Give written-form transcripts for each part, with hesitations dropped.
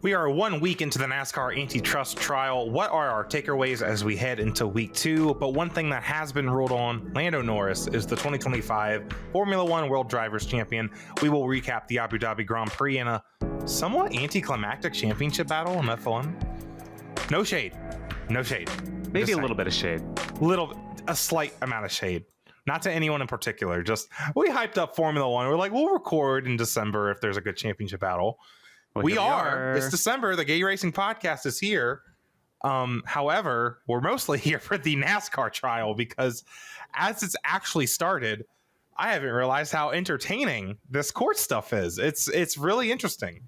We are 1 week into the NASCAR antitrust trial. What are our takeaways as we head into week 2? But one thing that has been ruled on, Lando Norris is the 2025 Formula One World Drivers' Champion. We will recap the Abu Dhabi Grand Prix in a somewhat anticlimactic championship battle in F1. No shade. No shade. Maybe a little bit of shade. A slight amount of shade. Not to anyone in particular. Just, we hyped up Formula One. We're like, we'll record in December if there's a good championship battle. Well, we are. It's December. The Gay Racing Podcast is here. However, we're mostly here for the NASCAR trial because as it's actually started, I haven't realized how entertaining this court stuff is. It's really interesting.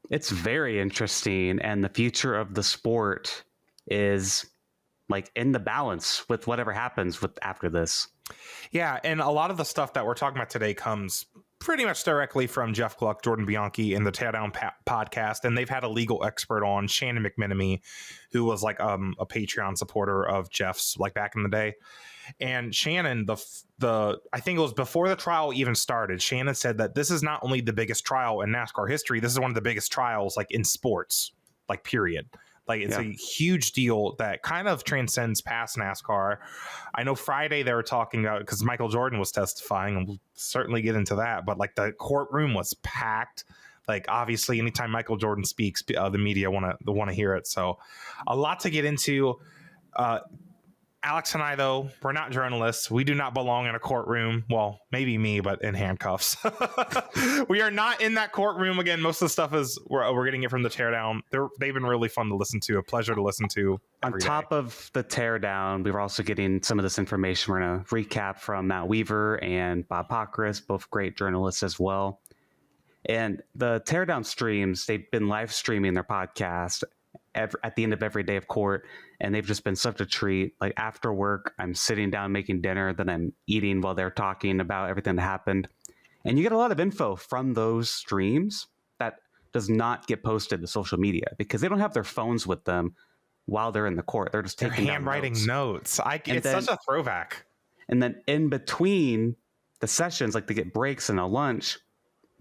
It's very interesting, and the future of the sport is like in the balance with whatever happens with after this. Yeah, and a lot of the stuff that we're talking about today comes pretty much directly from Jeff Gluck, Jordan Bianchi, and the Teardown podcast, and they've had a legal expert on, Shannon McMenemy, who was like a Patreon supporter of Jeff's, like back in the day. And Shannon, I think it was before the trial even started, Shannon said that this is not only the biggest trial in NASCAR history, this is one of the biggest trials like in sports, like period. Like it's a huge deal that kind of transcends past NASCAR. I know Friday they were talking about, because Michael Jordan was testifying, and we'll certainly get into that, but like the courtroom was packed. Like obviously anytime Michael Jordan speaks, the media want to hear it. So a lot to get into. Alex and I, though, we're not journalists. We do not belong in a courtroom. Well, maybe me, but in handcuffs. We are not in that courtroom. Again, most of the stuff is we're getting it from the Teardown. They've been really fun to listen to, a pleasure to listen to. On top of the Teardown, we were also getting some of this information. We're going to recap from Matt Weaver and Bob Pockris, both great journalists as well. And the Teardown streams, they've been live streaming their podcast at the end of every day of court, and they've just been such a treat. Like after work, I'm sitting down making dinner, then I'm eating while they're talking about everything that happened. And you get a lot of info from those streams that does not get posted to social media because they don't have their phones with them while they're in the court. They're just taking handwriting notes. It's such a throwback. And then in between the sessions, like they get breaks and a lunch,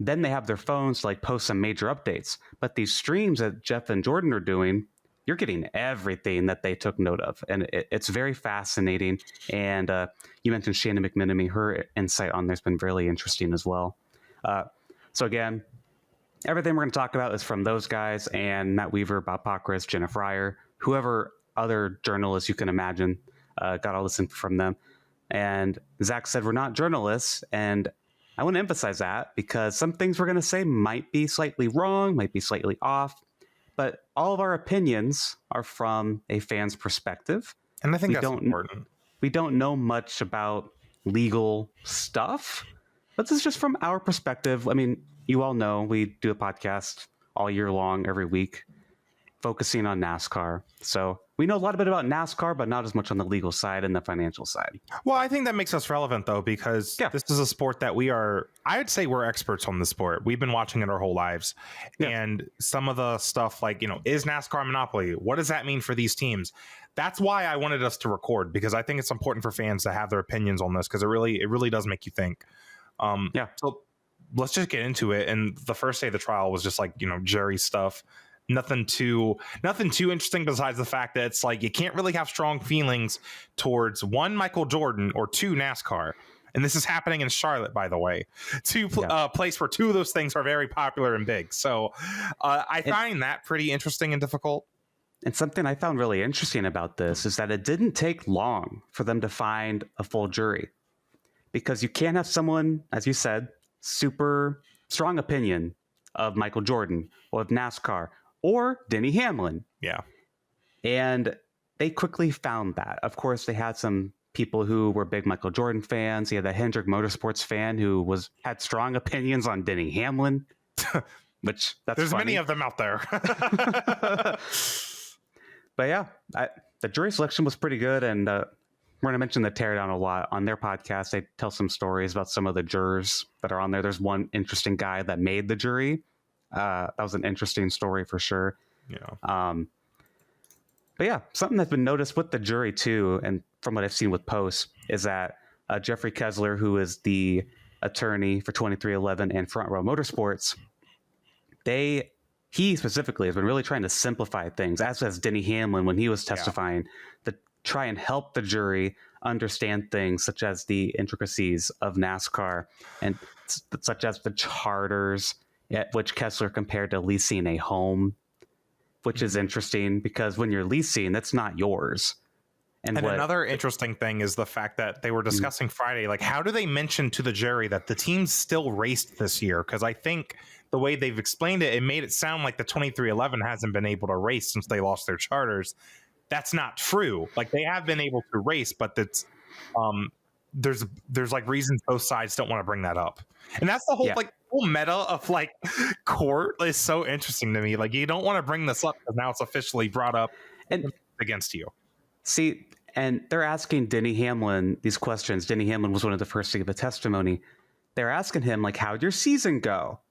then they have their phones to like post some major updates. But these streams that Jeff and Jordan are doing, you're getting everything that they took note of. And it's very fascinating. And you mentioned Shannon McMenemy, her insight on there's been really interesting as well. So again, everything we're going to talk about is from those guys and Matt Weaver, Bob Pockris, Jenna Fryer, whoever other journalists you can imagine, got all this info from them. And Zack said, we're not journalists. And I want to emphasize that because some things we're going to say might be slightly wrong, might be slightly off, but all of our opinions are from a fan's perspective. And I think that's important. We don't know much about legal stuff, but this is just from our perspective. I mean, you all know we do a podcast all year long, every week, focusing on NASCAR. So we know a lot bit about NASCAR, but not as much on the legal side and the financial side. Well, I think that makes us relevant, though, because this is a sport that I'd say we're experts on the sport. We've been watching it our whole lives. Yeah. And some of the stuff like, is NASCAR a monopoly? What does that mean for these teams? That's why I wanted us to record, because I think it's important for fans to have their opinions on this, because it really does make you think. So let's just get into it. And the first day of the trial was just like, jury stuff. Nothing too interesting besides the fact that it's like you can't really have strong feelings towards one, Michael Jordan, or two, NASCAR. And this is happening in Charlotte, by the way, place where two of those things are very popular and big. So I find that pretty interesting and difficult. And something I found really interesting about this is that it didn't take long for them to find a full jury, because you can't have someone, as you said, super strong opinion of Michael Jordan or of NASCAR or Denny Hamlin. Yeah. And they quickly found that. Of course, they had some people who were big Michael Jordan fans. You had the Hendrick Motorsports fan who had strong opinions on Denny Hamlin, which there's funny. Many of them out there. But yeah, the jury selection was pretty good. And we're going to mention the Teardown a lot on their podcast. They tell some stories about some of the jurors that are on there. There's one interesting guy that made the jury. That was an interesting story for sure. Yeah. But yeah, something that's been noticed with the jury too, and from what I've seen with posts, is that Jeffrey Kessler, who is the attorney for 2311 and Front Row Motorsports, they he specifically has been really trying to simplify things, as has Denny Hamlin when he was testifying, to try and help the jury understand things such as the intricacies of NASCAR and such as the charters at which Kessler compared to leasing a home, which is interesting because when you're leasing, that's not yours. And another interesting thing is the fact that they were discussing Friday, like, how do they mention to the jury that the teams still raced this year? Because I think the way they've explained it, it made it sound like the 2311 hasn't been able to race since they lost their charters. That's not true. Like, they have been able to race, but that's there's like reasons both sides don't want to bring that up. And that's the whole whole meta of like court is so interesting to me. Like, you don't want to bring this up because now it's officially brought up and against you. See, and they're asking Denny Hamlin these questions. Denny Hamlin was one of the first to give a testimony. They're asking him, like, how'd your season go?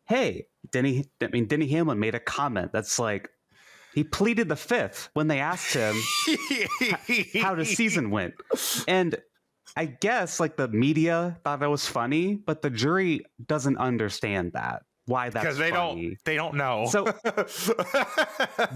Hey, Denny Hamlin made a comment that's like, he pleaded the fifth when they asked him how the season went. And I guess like the media thought that was funny, but the jury doesn't understand that. Why that's because they don't know. So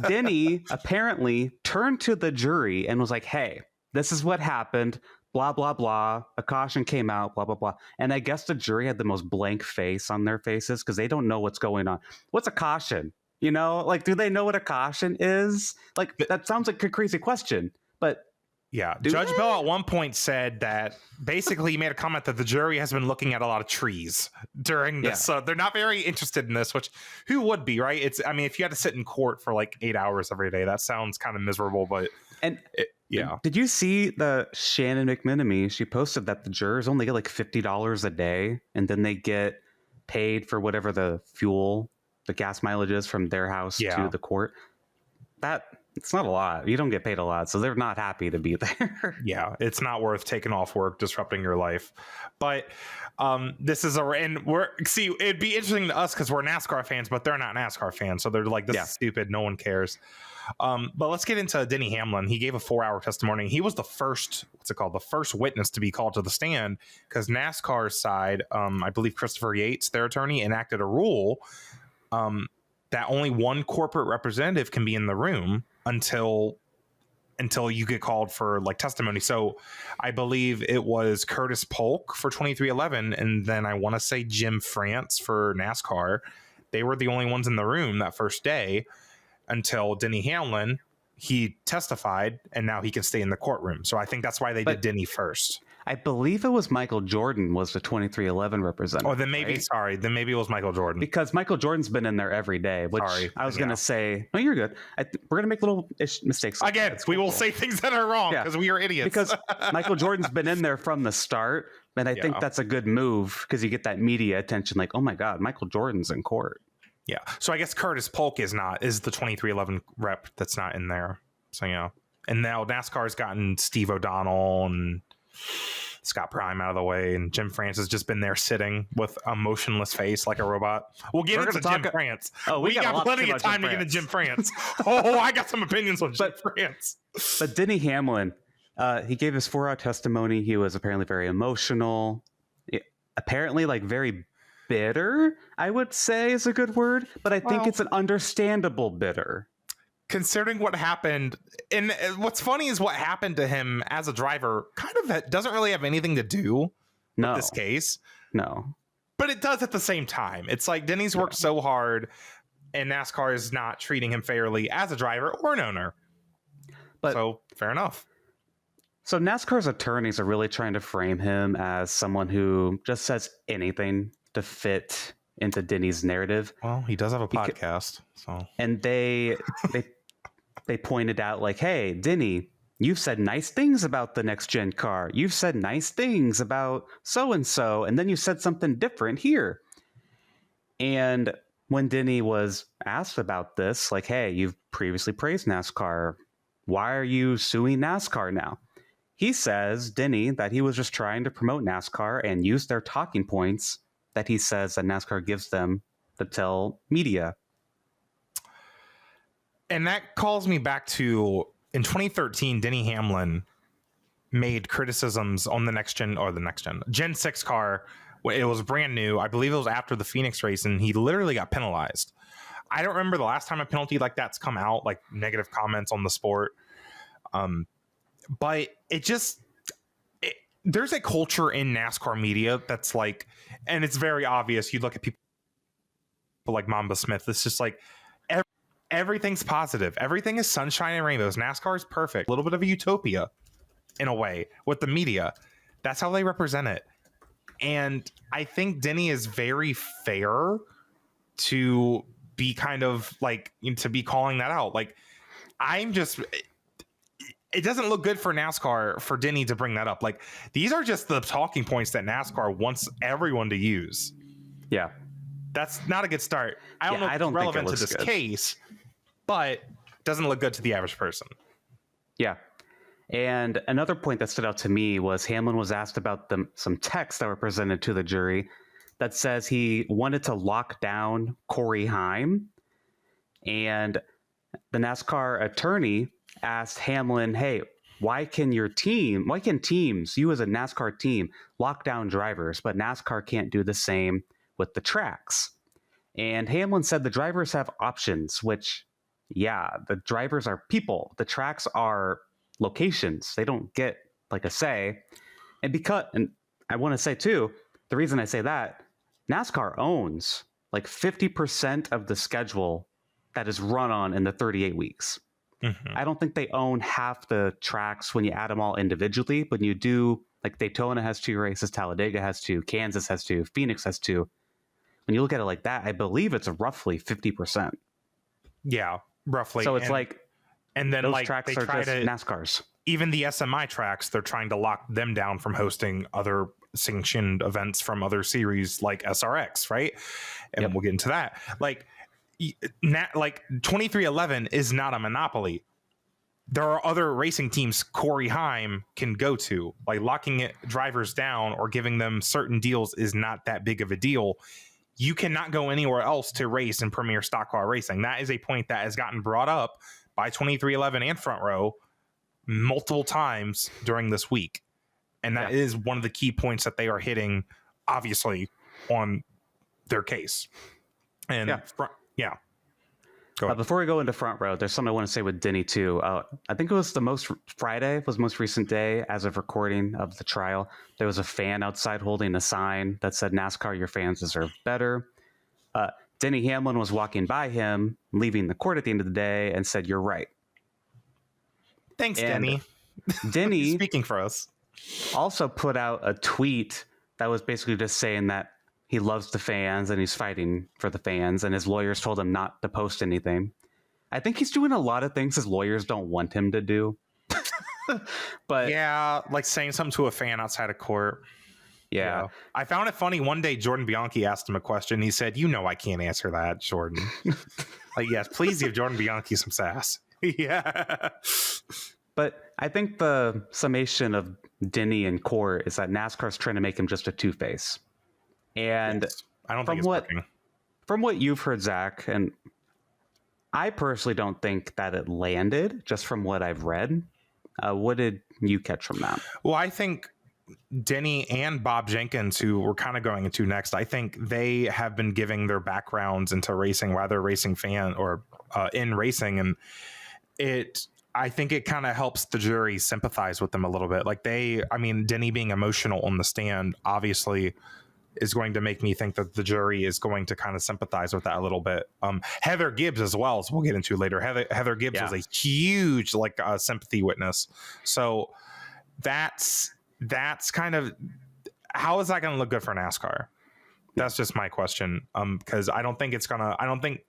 Denny apparently turned to the jury and was like, hey, this is what happened, blah, blah, blah. A caution came out, blah, blah, blah. And I guess the jury had the most blank face on their faces because they don't know what's going on. What's a caution? You know, like, do they know what a caution is? Like, that sounds like a crazy question, but yeah, Judge Bell at one point said that basically he made a comment that the jury has been looking at a lot of trees during this. So they're not very interested in this, which who would be, right? I mean, if you had to sit in court for like 8 hours every day, that sounds kind of miserable, but Did you see the Shannon McMenemy? She posted that the jurors only get like $50 a day and then they get paid for whatever the gas mileage is from their house to the court. It's not a lot. You don't get paid a lot, so they're not happy to be there. Yeah, it's not worth taking off work, disrupting your life. But this is it'd be interesting to us because we're NASCAR fans, but they're not NASCAR fans, so they're like, this is stupid. No one cares. But let's get into Denny Hamlin. He gave a 4-hour testimony. He was the first witness to be called to the stand because NASCAR's side, I believe Christopher Yates, their attorney, enacted a rule that only one corporate representative can be in the room until you get called for like testimony. So I believe it was Curtis Polk for 2311, and then I want to say Jim France for NASCAR. They were the only ones in the room that first day until Denny Hamlin. He testified, and now he can stay in the courtroom. So I think that's why they did Denny first. I believe it was Michael Jordan was the 2311 representative. Oh, then maybe, right? Then maybe it was Michael Jordan. Because Michael Jordan's been in there every day, which I was going to say, no, you're good. We're going to make little mistakes. Again, we will say things that are wrong because we are idiots. Because Michael Jordan's been in there from the start, and I think that's a good move because you get that media attention like, oh my God, Michael Jordan's in court. Yeah. So I guess Curtis Polk is the 2311 rep that's not in there. So, and now NASCAR's gotten Steve O'Donnell and Scott Prime out of the way, and Jim France has just been there sitting with a motionless face like a robot. We'll get into Jim France. Oh, we got plenty of time to get into Jim France. I got some opinions on Jim France. But Denny Hamlin, he gave his 4-hour testimony. He was apparently very emotional. Apparently, like very bitter, I would say is a good word, but I think it's an understandable bitter. Considering what happened, and what's funny is what happened to him as a driver kind of doesn't really have anything to do with this case. No. But it does at the same time. It's like Denny's worked so hard, and NASCAR is not treating him fairly as a driver or an owner. So, fair enough. So NASCAR's attorneys are really trying to frame him as someone who just says anything to fit into Denny's narrative. Well, he does have a podcast, and they pointed out like, hey, Denny, you've said nice things about the next gen car. You've said nice things about so-and-so, and then you said something different here. And when Denny was asked about this, like, hey, you've previously praised NASCAR. Why are you suing NASCAR now? He says, Denny, that he was just trying to promote NASCAR and use their talking points that he says that NASCAR gives them to tell media. And that calls me back to, in 2013, Denny Hamlin made criticisms on the Gen 6 car. It was brand new. I believe it was after the Phoenix race, and he literally got penalized. I don't remember the last time a penalty like that's come out, like negative comments on the sport. But there's a culture in NASCAR media that's like, and it's very obvious. You look at people like Mamba Smith. It's just like everything's positive. Everything is sunshine and rainbows. NASCAR is perfect. A little bit of a utopia in a way with the media. That's how they represent it. And I think Denny is very fair to be kind of like, to be calling that out. Like, it doesn't look good for NASCAR for Denny to bring that up. Like, these are just the talking points that NASCAR wants everyone to use. Yeah. That's not a good start. I don't know if it's relevant to this case, but doesn't look good to the average person. Yeah. And another point that stood out to me was Hamlin was asked about some texts that were presented to the jury that says he wanted to lock down Corey Haim. And the NASCAR attorney asked Hamlin, hey, why can teams, you as a NASCAR team, lock down drivers, but NASCAR can't do the same with the tracks? And Hamlin said the drivers have options, which, yeah, the drivers are people. The tracks are locations. They don't get like a say. And I want to say too, the reason I say that, NASCAR owns like 50% of the schedule that is run on in the 38 weeks. Mm-hmm. I don't think they own half the tracks when you add them all individually, but you do, like Daytona has 2 races, Talladega has 2, Kansas has 2, Phoenix has 2. When you look at it like that, I believe it's roughly 50%. Yeah, roughly. So it's and then those like tracks they are try just to, NASCARs. Even the SMI tracks, they're trying to lock them down from hosting other sanctioned events from other series like SRX, right? And we'll get into that. Like 2311 is not a monopoly. There are other racing teams Corey Haim can go to. Like, locking drivers down or giving them certain deals is not that big of a deal. You cannot go anywhere else to race in Premier Stock Car Racing. That is a point that has gotten brought up by 2311 and Front Row multiple times during this week. And that is one of the key points that they are hitting, obviously, on their case. And Go ahead. Before we go into Front Row, there's something I want to say with Denny too. I think it was Friday was the most recent day as of recording of the trial. There was a fan outside holding a sign that said, NASCAR, your fans deserve better. Denny Hamlin was walking by him, leaving the court at the end of the day, and said, you're right. Thanks, Denny. Denny speaking for us, also put out a tweet that was basically just saying that he loves the fans and he's fighting for the fans, and his lawyers told him not to post anything. I think he's doing a lot of things his lawyers don't want him to do. But yeah, like saying something to a fan outside of court. Yeah. I found it funny. One day, Jordan Bianchi asked him a question. He said, I can't answer that, Jordan. Like, yes, please give Jordan Bianchi some sass. Yeah. But I think the summation of Denny and court is that NASCAR's trying to make him just a two-face. And I don't think it's working. From what you've heard, Zach, and I personally don't think that it landed, just from what I've read. What did you catch from that? Well, I think Denny and Bob Jenkins, who we're kind of going into next, I think they have been giving their backgrounds into racing, while they're racing fan or in racing. And I think it kind of helps the jury sympathize with them a little bit. Like Denny being emotional on the stand, obviously, is going to make me think that the jury is going to kind of sympathize with that a little bit. Heather Gibbs as well, as we'll get into later. Heather Gibbs was a huge sympathy witness. So that's kind of, how is that going to look good for NASCAR? That's just my question. Because I don't think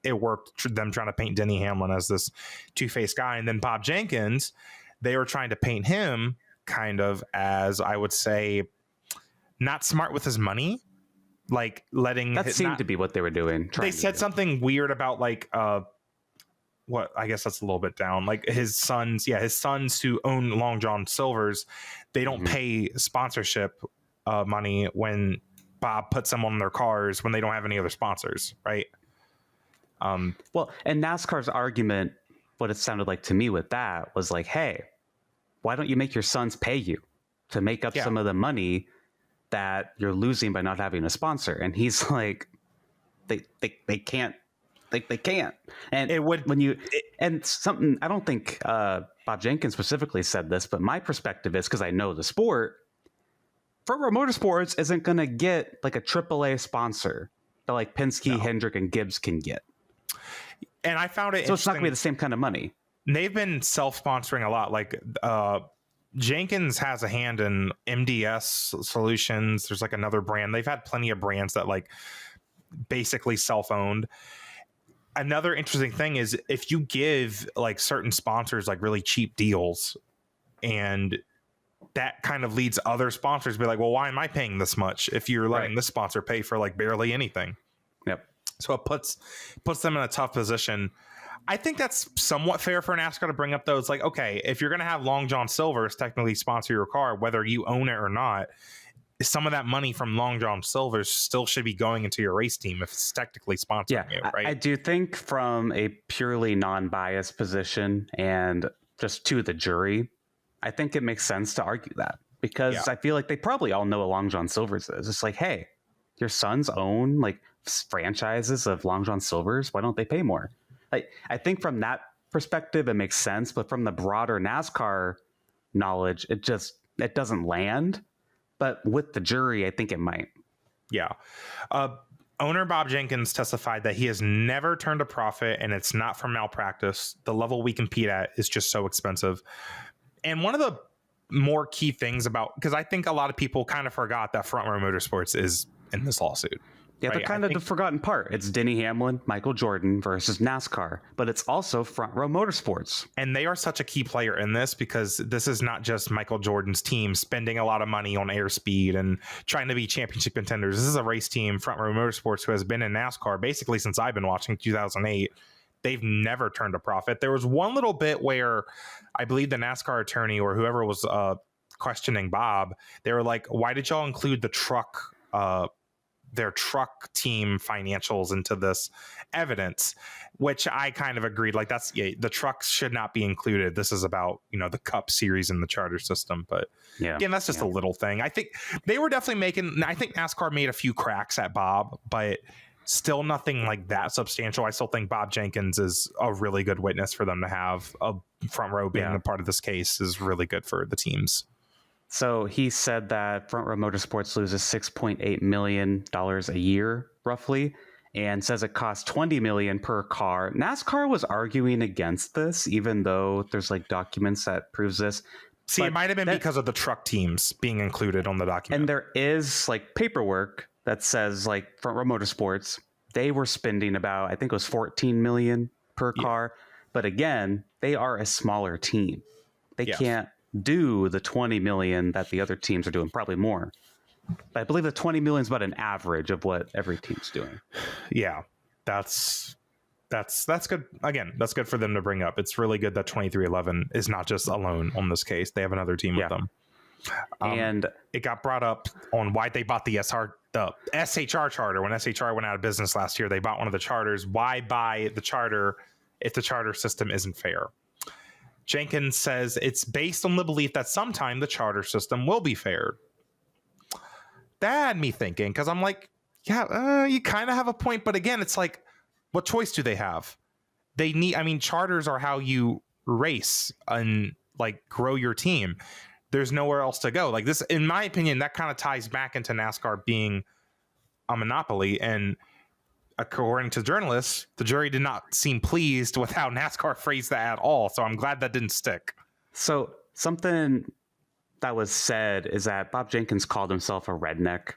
it worked, them trying to paint Denny Hamlin as this two-faced guy. And then Bob Jenkins, they were trying to paint him kind of as, I would say, not smart with his money. Like letting that seemed to be what they were doing. They said something weird about what, I guess that's a little bit down. Like his sons who own Long John Silver's, they don't pay sponsorship money when Bob puts them on their cars when they don't have any other sponsors, right? Well, and NASCAR's argument, what it sounded like to me with that was like, hey, why don't you make your sons pay you to make up some of the money that you're losing by not having a sponsor? And he's like, they Like they can't. And It would and something I don't think Bob Jenkins specifically said this, but my perspective is because I know the sport. Front Row Motorsports isn't going to get like a AAA sponsor that like Penske, Hendrick, and Gibbs can get. And I found it so it's not going to be the same kind of money. They've been self-sponsoring a lot. Like Jenkins has a hand in MDS Solutions. There's like another brand. They've had plenty of brands that like basically self-owned. Another interesting thing is if you give like certain sponsors like really cheap deals, and that kind of leads other sponsors to be like, well, why am I paying this much if you're letting this sponsor pay for like barely anything? Yep. So it puts them in a tough position. I think that's somewhat fair for NASCAR to bring up, though. It's like, okay, if you're going to have Long John Silver's technically sponsor your car, whether you own it or not, some of that money from Long John Silver's still should be going into your race team if it's technically sponsoring you, right? I do think from a purely non-biased position and just to the jury, I think it makes sense to argue that because I feel like they probably all know what Long John Silver's is. It's like, hey, your sons own like franchises of Long John Silver's. Why don't they pay more? Like, I think from that perspective, it makes sense. But from the broader NASCAR knowledge, it doesn't land. But with the jury, I think it might. Yeah. Owner Bob Jenkins testified that he has never turned a profit and it's not from malpractice. The level we compete at is just so expensive. And one of the more key things about, because I think a lot of people kind of forgot that Front Row Motorsports is in this lawsuit. Yeah, right? they're kind of the forgotten part. It's Denny Hamlin, Michael Jordan versus NASCAR, but it's also Front Row Motorsports. And they are such a key player in this because this is not just Michael Jordan's team spending a lot of money on airspeed and trying to be championship contenders. This is a race team, Front Row Motorsports, who has been in NASCAR basically since I've been watching 2008. They've never turned a profit. There was one little bit where I believe the NASCAR attorney or whoever was questioning Bob, they were like, why did y'all include the truck their truck team financials into this evidence, which I kind of agreed. Like the trucks should not be included. This is about, the Cup Series and the charter system. But again, that's just a little thing. I think they were definitely I think NASCAR made a few cracks at Bob, but still nothing like that substantial. I still think Bob Jenkins is a really good witness for them to have. A Front Row being a part of this case is really good for the teams. So he said that Front Row Motorsports loses $6.8 million a year, roughly, and says it costs $20 million per car. NASCAR was arguing against this, even though there's like documents that proves this. See, but it might have been because of the truck teams being included on the document. And there is like paperwork that says like Front Row Motorsports, they were spending about, I think it was $14 million per car. But again, they are a smaller team. They can't do the 20 million that the other teams are doing, probably more. But I believe the 20 million is about an average of what every team's doing. Yeah, that's good. Again, that's good for them to bring up. It's really good that 2311 is not just alone on this case. They have another team with them. And it got brought up on why they bought the SHR charter. When SHR went out of business last year, they bought one of the charters. Why buy the charter if the charter system isn't fair? Jenkins says it's based on the belief that sometime the charter system will be fair. That had me thinking, because I'm like, you kind of have a point. But again, it's like, what choice do they have? Charters are how you race and like grow your team. There's nowhere else to go. Like this, in my opinion, that kind of ties back into NASCAR being a monopoly. And according to journalists, the jury did not seem pleased with how NASCAR phrased that at all. So I'm glad that didn't stick. So something that was said is that Bob Jenkins called himself a redneck.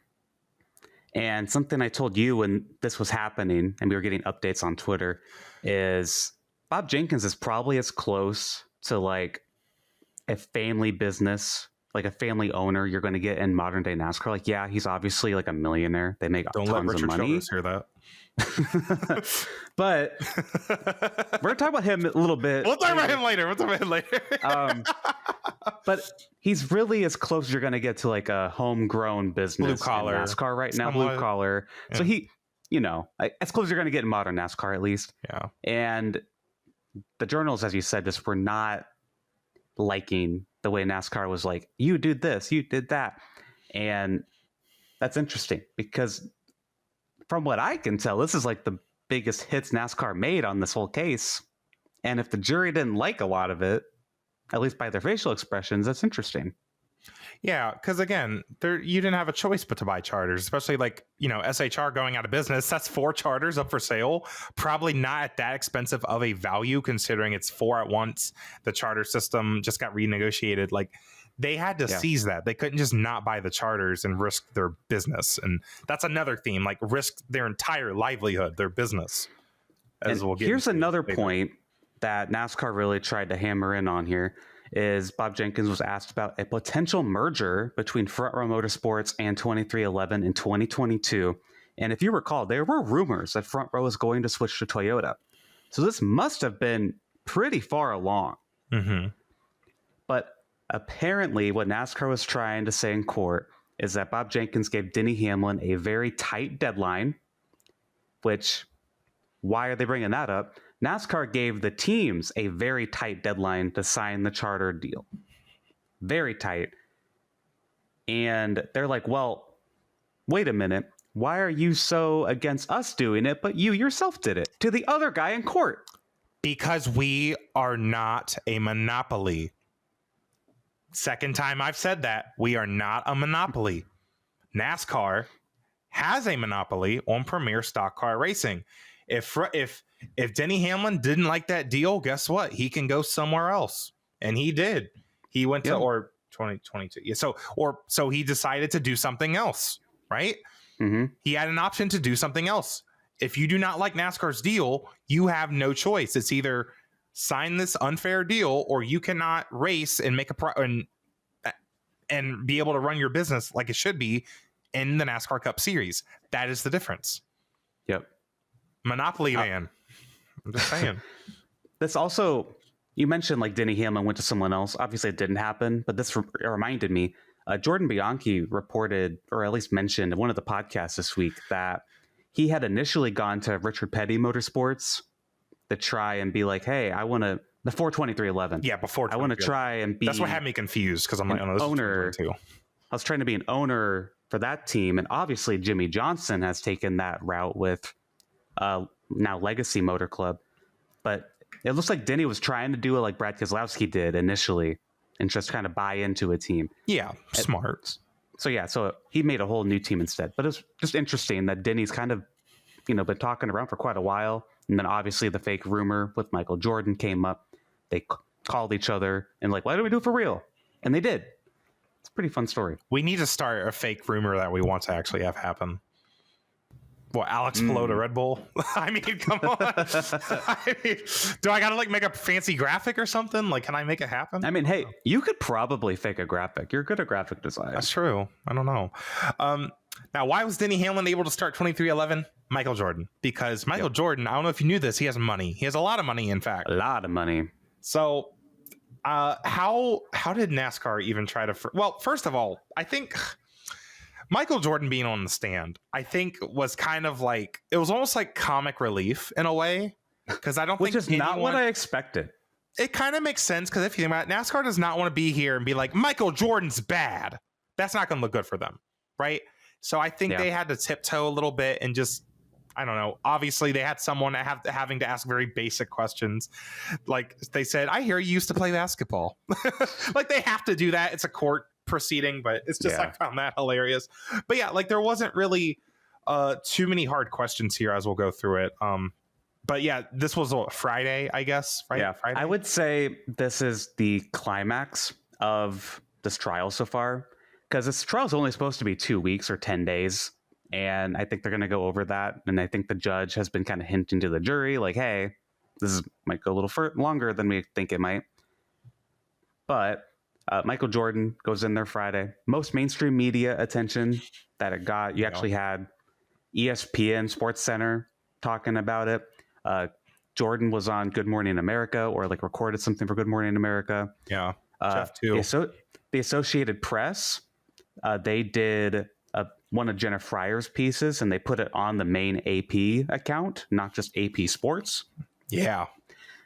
And something I told you when this was happening and we were getting updates on Twitter is Bob Jenkins is probably as close to like a family business, like a family owner you're going to get in modern day NASCAR. Like, yeah, he's obviously like a millionaire. They make tons of money. Childress hear that. But we're talking about him a little bit. We'll talk about him later. But he's really as close as you're going to get to like a homegrown business blue collar NASCAR right now. Blue collar. Yeah. So he, as close as you're going to get in modern NASCAR at least. Yeah. And the journals, as you said, just were not liking the way NASCAR was like, you did this, you did that. And that's interesting because from what I can tell, this is like the biggest hits NASCAR made on this whole case. And if the jury didn't like a lot of it, at least by their facial expressions, that's interesting. Yeah, because again, you didn't have a choice but to buy charters, especially like, SHR going out of business. That's 4 charters up for sale. Probably not at that expensive of a value, considering it's 4 at once. The charter system just got renegotiated. Like, they had to seize that. They couldn't just not buy the charters and risk their business. And that's another theme, like risk their entire livelihood, their business. Here's another point that NASCAR really tried to hammer in on here. Is Bob Jenkins was asked about a potential merger between Front Row Motorsports and 2311 in 2022. And if you recall, there were rumors that Front Row was going to switch to Toyota. So this must have been pretty far along. Mm-hmm. But apparently what NASCAR was trying to say in court is that Bob Jenkins gave Denny Hamlin a very tight deadline, which, why are they bringing that up? NASCAR gave the teams a very tight deadline to sign the charter deal. Very tight. And they're like, well, wait a minute. Why are you so against us doing it, but you yourself did it to the other guy in court? Because we are not a monopoly. Second time I've said that. We are not a monopoly. NASCAR has a monopoly on premier stock car racing. If Denny Hamlin didn't like that deal, guess what? He can go somewhere else. And he did. He went to 2022. Yeah, so he decided to do something else, right? Mm-hmm. He had an option to do something else. If you do not like NASCAR's deal, you have no choice. It's either sign this unfair deal or you cannot race and make and be able to run your business like it should be in the NASCAR Cup Series. That is the difference. Yep. Monopoly man. I'm just saying. This also, you mentioned like Denny Hamlin went to someone else. Obviously it didn't happen, but this reminded me. Jordan Bianchi reported, or at least mentioned in one of the podcasts this week, that he had initially gone to Richard Petty Motorsports to try and be like, hey, I want to, before 2311. Yeah, before I want to try and be. That's what had me confused, because I'm like, oh, no, this owner. Is too. I was trying to be an owner for that team. And obviously Jimmy Johnson has taken that route with now Legacy Motor Club. But it looks like Denny was trying to do it like Brad Keselowski did initially and just kind of buy into a team. Yeah, smart. So he made a whole new team instead. But it's just interesting that Denny's kind of, been talking around for quite a while. And then obviously the fake rumor with Michael Jordan came up. They called each other and like, why do we do it for real? And they did. It's a pretty fun story. We need to start a fake rumor that we want to actually have happen. What, Alex Palou to Red Bull? I mean, come on. Do I got to like make a fancy graphic or something? Like, can I make it happen? I mean, hey, you could probably fake a graphic. You're good at graphic design. That's true. I don't know. Now, why was Denny Hamlin able to start 2311? Michael Jordan. Because Michael Jordan, I don't know if you knew this, he has money. He has a lot of money, in fact. A lot of money. So how did NASCAR even try to... Well, first of all, I think... Michael Jordan being on the stand, I think, was kind of like, it was almost like comic relief in a way, because I don't think, which is not what I expected. It kind of makes sense, because if you think about it, NASCAR does not want to be here and be like, Michael Jordan's bad. That's not going to look good for them, right? So I think they had to tiptoe a little bit and just, I don't know. Obviously, they had someone having to ask very basic questions. Like they said, I hear you used to play basketball. Like they have to do that. It's a court proceeding, but it's just I found that hilarious. But yeah, like there wasn't really too many hard questions here as we'll go through it. But yeah, this was Friday, I guess. Right? Yeah, Friday. I would say this is the climax of this trial so far, because this trial is only supposed to be 2 weeks or 10 days. And I think they're going to go over that. And I think the judge has been kind of hinting to the jury like, hey, might go a little longer than we think it might. But Michael Jordan goes in there Friday. Most mainstream media attention that it got. You actually had ESPN Sports Center talking about it. Jordan was on Good Morning America, or like recorded something for Good Morning America. Yeah, Jeff too. The Associated Press, they did one of Jenna Fryer's pieces, and they put it on the main AP account, not just AP Sports. Yeah.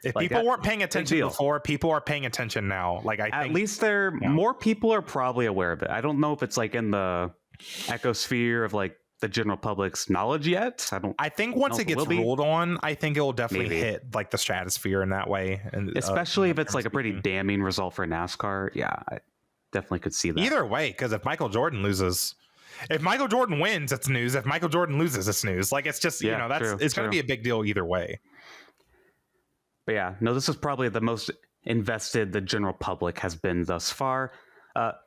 If like people weren't paying attention before, people are paying attention now. Like I think at least more people are probably aware of it. I don't know if it's like in the ecosphere of like the general public's knowledge yet. I think once it gets ruled on, I think it will definitely hit like the stratosphere in that way, and especially if it's like a pretty damning result for NASCAR. Yeah, I definitely could see that. Either way, because if Michael Jordan wins, it's news. If Michael Jordan loses, it's news. Like, it's just, it's going to be a big deal either way. But yeah, no, this is probably the most invested the general public has been thus far.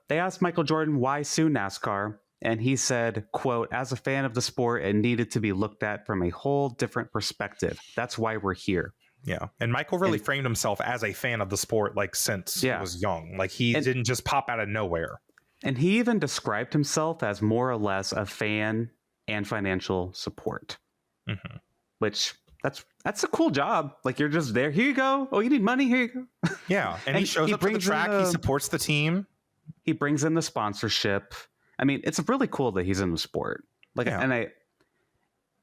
They asked Michael Jordan why sue NASCAR, and he said, quote, "As a fan of the sport, it needed to be looked at from a whole different perspective. That's why we're here." Yeah. And Michael really framed himself as a fan of the sport, like, since he was young. Like, he didn't just pop out of nowhere. And he even described himself as more or less a fan and financial support, which that's a cool job. Like, you're just there. Here you go. Oh, you need money? Here you go. Yeah. And he shows up to the track. He supports the team. He brings in the sponsorship. I mean, it's really cool that he's in the sport. Like, and it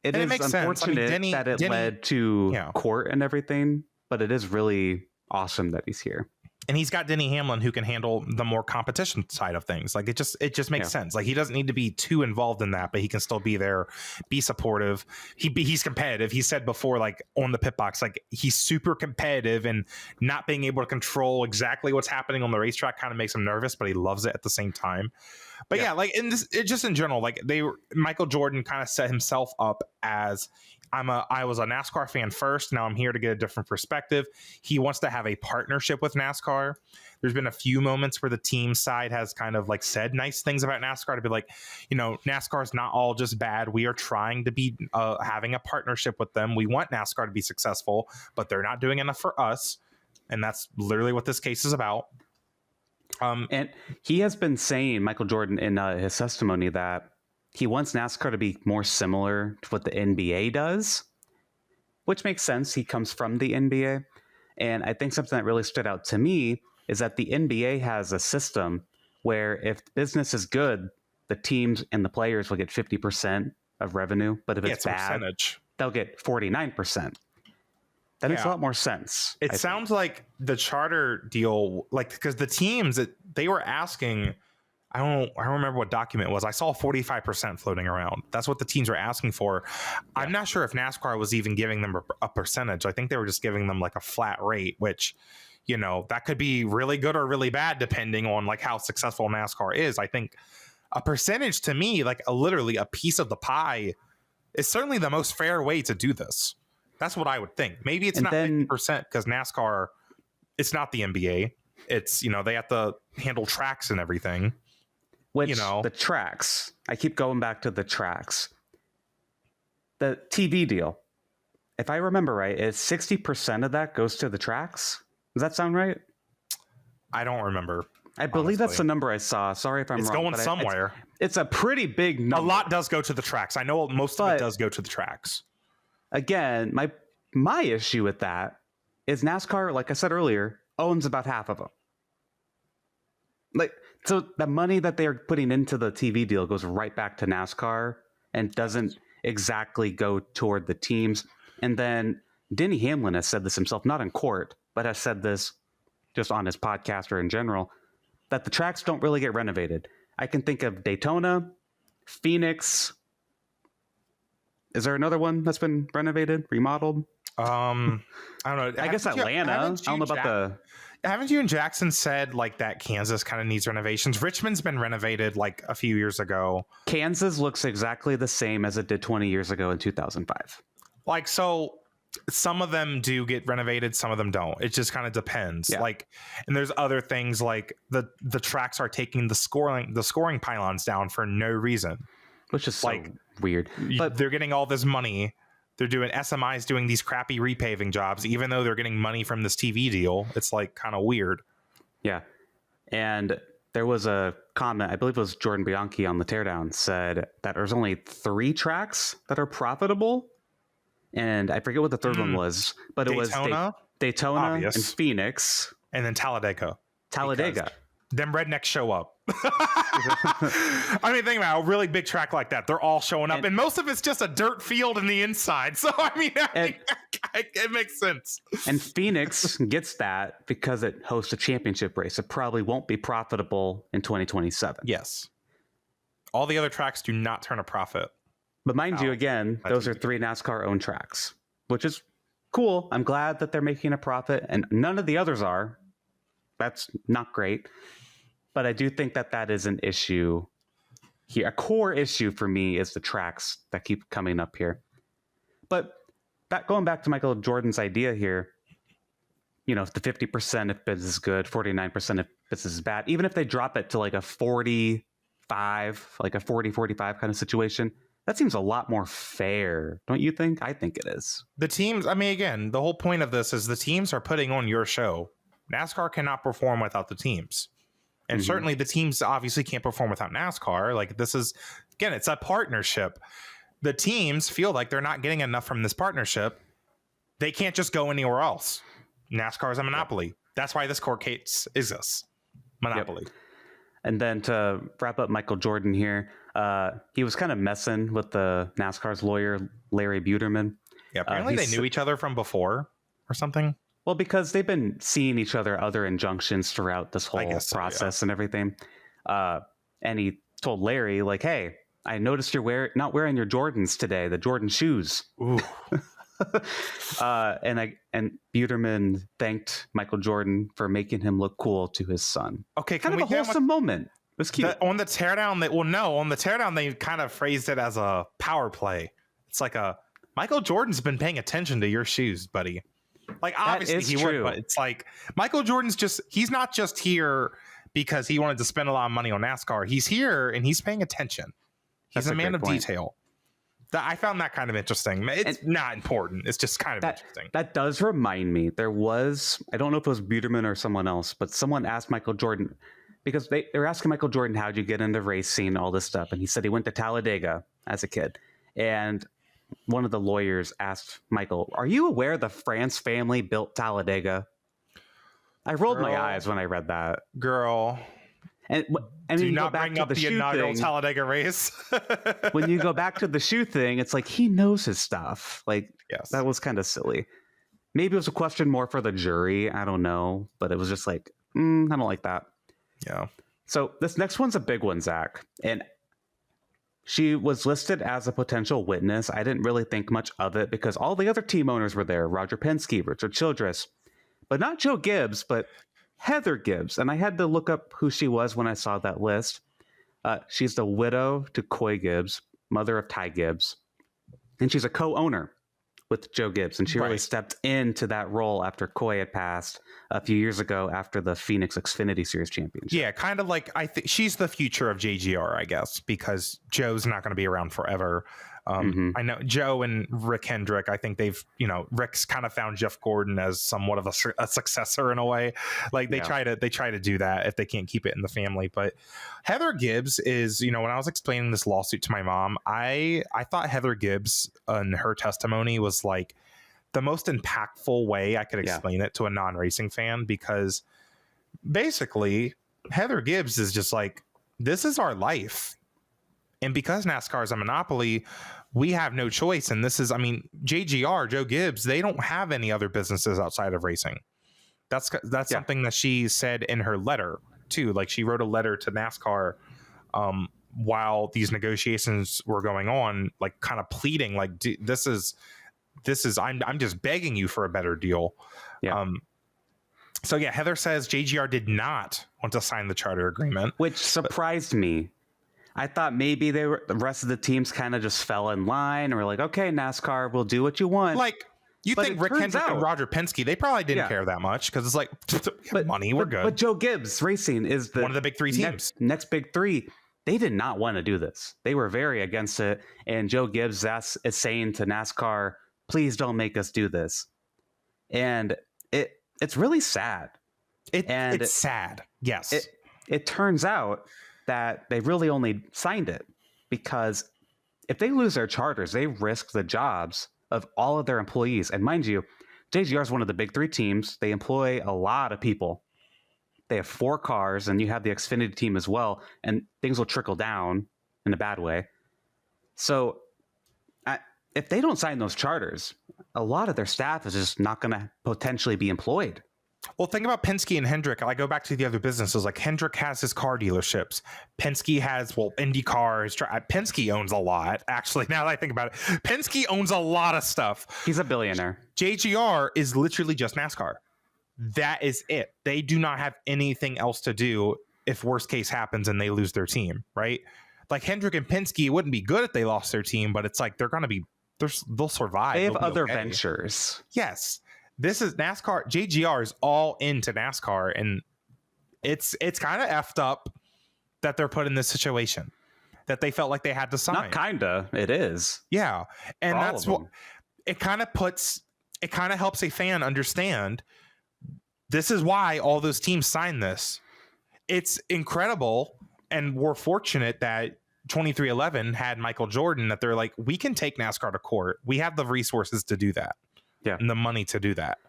is unfortunate that it led to court and everything, but it is really awesome that he's here. And he's got Denny Hamlin, who can handle the more competition side of things. Like, it just makes sense. Like, he doesn't need to be too involved in that, but he can still be there, be supportive. He's competitive. He said before, like, on the pit box, like, he's super competitive, and not being able to control exactly what's happening on the racetrack kind of makes him nervous, but he loves it at the same time. But like, just in general, like, Michael Jordan kind of set himself up as, I was a NASCAR fan first. Now I'm here to get a different perspective. He wants to have a partnership with NASCAR. There's been a few moments where the team side has kind of like said nice things about NASCAR, to be like, NASCAR is not all just bad. We are trying to be having a partnership with them. We want NASCAR to be successful, but they're not doing enough for us. And that's literally what this case is about. And he has been saying, Michael Jordan, in his testimony, that he wants NASCAR to be more similar to what the NBA does, which makes sense. He comes from the NBA. And I think something that really stood out to me is that the NBA has a system where if business is good, the teams and the players will get 50% of revenue. But if it's bad, they'll get 49%. That makes a lot more sense. It sounds like the charter deal, like, because the teams, they were asking, I don't remember what document it was. I saw 45% floating around. That's what the teams were asking for. Yeah. I'm not sure if NASCAR was even giving them a percentage. I think they were just giving them like a flat rate, which, that could be really good or really bad depending on like how successful NASCAR is. I think a percentage, to me, like literally a piece of the pie, is certainly the most fair way to do this. That's what I would think. Maybe it's not 50% because NASCAR, it's not the NBA. It's, they have to handle tracks and everything. Which, the tracks, I keep going back to the tracks. The TV deal, if I remember right, is 60% of that goes to the tracks? Does that sound right? I don't remember. I believe that's the number I saw. Sorry if I'm wrong. It's going somewhere. It's a pretty big number. A lot does go to the tracks. I know most of it does go to the tracks. Again, my issue with that is NASCAR, like I said earlier, owns about half of them. Like, so the money that they're putting into the TV deal goes right back to NASCAR and doesn't exactly go toward the teams. And then Denny Hamlin has said this himself, not in court, but has said this just on his podcast or in general, that the tracks don't really get renovated. I can think of Daytona, Phoenix. Is there another one that's been renovated, remodeled? I don't know. I guess Atlanta. I don't know about the... Haven't you and Jackson said like that Kansas kind of needs renovations? Richmond's been renovated like a few years ago. Kansas looks exactly the same as it did 20 years ago in 2005. Like, so some of them do get renovated, some of them don't. It just kind of depends. Yeah. Like, and there's other things like the tracks are taking the scoring pylons down for no reason. Which is so weird. But they're getting all this money. They're doing SMI's doing these crappy repaving jobs, even though they're getting money from this TV deal. It's like kind of weird. Yeah. And there was a comment, I believe it was Jordan Bianchi on the Teardown, said that there's only 3 tracks that are profitable. And I forget what the third one was, but it was Daytona and Phoenix. And then Talladega. Them rednecks show up. I mean, think about a really big track like that. They're all showing up, and most of it's just a dirt field in the inside. So, I mean, it makes sense. And Phoenix gets that because it hosts a championship race. It probably won't be profitable in 2027. Yes. All the other tracks do not turn a profit. But mind you, again, That's those are easy. 3 NASCAR-owned tracks, which is cool. I'm glad that they're making a profit, and none of the others are. That's not great. But I do think that that is an issue here. A core issue for me is the tracks that keep coming up here. But going back to Michael Jordan's idea here, you know, the 50% if business is good, 49% if business is bad, even if they drop it to like a 45, like a 40-45 kind of situation, that seems a lot more fair, don't you think? I think it is. The teams, I mean, again, the whole point of this is the teams are putting on your show. NASCAR cannot perform without the teams. And certainly the teams obviously can't perform without NASCAR. Like, this is, again, it's a partnership. The teams feel like they're not getting enough from this partnership. They can't just go anywhere else. NASCAR is a monopoly. Yep. That's why this court case exists. Monopoly. Yep. And then to wrap up Michael Jordan here, he was kind of messing with the NASCAR's lawyer, Larry Buterman. Yeah, apparently they knew each other from before or something. Well, because they've been seeing each other other injunctions throughout this whole process and everything. And he told Larry, like, hey, I noticed you're not wearing your Jordans today, the Jordan shoes. Ooh. And Buterman thanked Michael Jordan for making him look cool to his son. Okay, kind of a wholesome moment. It was cute. On the teardown, they kind of phrased it as a power play. It's like Michael Jordan's been paying attention to your shoes, buddy. Like, obviously he would, but it's like Michael Jordan's he's not just here because he wanted to spend a lot of money on NASCAR. He's here and he's paying attention. He's a man of detail. I found that kind of interesting. It's not important. It's just kind of interesting. That does remind me. There was, I don't know if it was Buterman or someone else, but someone asked Michael Jordan, because they were asking Michael Jordan, how'd you get into racing, all this stuff. And he said he went to Talladega as a kid. And one of the lawyers asked Michael, are you aware the France family built Talladega? I rolled my eyes when I read that. Girl. And do not bring up the inaugural Talladega race. When you go back to the shoe thing, it's like he knows his stuff. Like, that was kind of silly. Maybe it was a question more for the jury. I don't know. But it was just like, I don't like that. Yeah. So this next one's a big one, Zach. And she was listed as a potential witness. I didn't really think much of it because all the other team owners were there. Roger Penske, Richard Childress. But not Joe Gibbs, but Heather Gibbs. And I had to look up who she was when I saw that list. She's the widow to Coy Gibbs, mother of Ty Gibbs. And she's a co-owner with Joe Gibbs. And she really stepped into that role after Coy had passed a few years ago after the Phoenix Xfinity Series championship. Yeah, kind of like, I think she's the future of JGR, I guess, because Joe's not going to be around forever. I know Joe and Rick Hendrick, I think they've, Rick's kind of found Jeff Gordon as somewhat of a successor in a way. Like they try to do that if they can't keep it in the family. But Heather Gibbs is, when I was explaining this lawsuit to my mom, I thought Heather Gibbs and her testimony was like the most impactful way I could explain it to a non-racing fan, because basically Heather Gibbs is just like, this is our life. And because NASCAR is a monopoly, we have no choice. And this is, JGR, Joe Gibbs, they don't have any other businesses outside of racing. That's something that she said in her letter too. Like, she wrote a letter to NASCAR while these negotiations were going on, like kind of pleading, like, this is, I'm just begging you for a better deal. Yeah. So yeah, Heather says JGR did not want to sign the charter agreement, which surprised me. I thought maybe the rest of the teams kind of just fell in line, or were like, okay, NASCAR, we'll do what you want. Like, you think Rick Hendrick and Roger Penske, they probably didn't care that much, because it's like, money, we're good. But Joe Gibbs Racing is one of the big three teams. Next big three. They did not want to do this. They were very against it. And Joe Gibbs is saying to NASCAR, please don't make us do this. And it's really sad. It's sad. Yes. It turns out that they really only signed it because if they lose their charters, they risk the jobs of all of their employees. And mind you, JGR is one of the big three teams. They employ a lot of people. They have 4 cars, and you have the Xfinity team as well, and things will trickle down in a bad way. So if they don't sign those charters, a lot of their staff is just not going to potentially be employed. Well, think about Penske and Hendrick. I go back to the other businesses. Like Hendrick has his car dealerships. Penske has, Indy cars. Penske owns a lot. Actually, now that I think about it, Penske owns a lot of stuff. He's a billionaire. JGR is literally just NASCAR. That is it. They do not have anything else to do if worst case happens and they lose their team, right? Like Hendrick and Penske, it wouldn't be good if they lost their team, but it's like they'll survive. They have They'll be other okay. ventures. Yes. This is NASCAR. JGR is all into NASCAR, and it's kind of effed up that they're put in this situation that they felt like they had to sign. Not kinda, it is. Yeah, and that's what it kind of helps a fan understand. This is why all those teams signed this. It's incredible, and we're fortunate that 2311 had Michael Jordan. That they're like, we can take NASCAR to court. We have the resources to do that. Yeah. And the money to do that.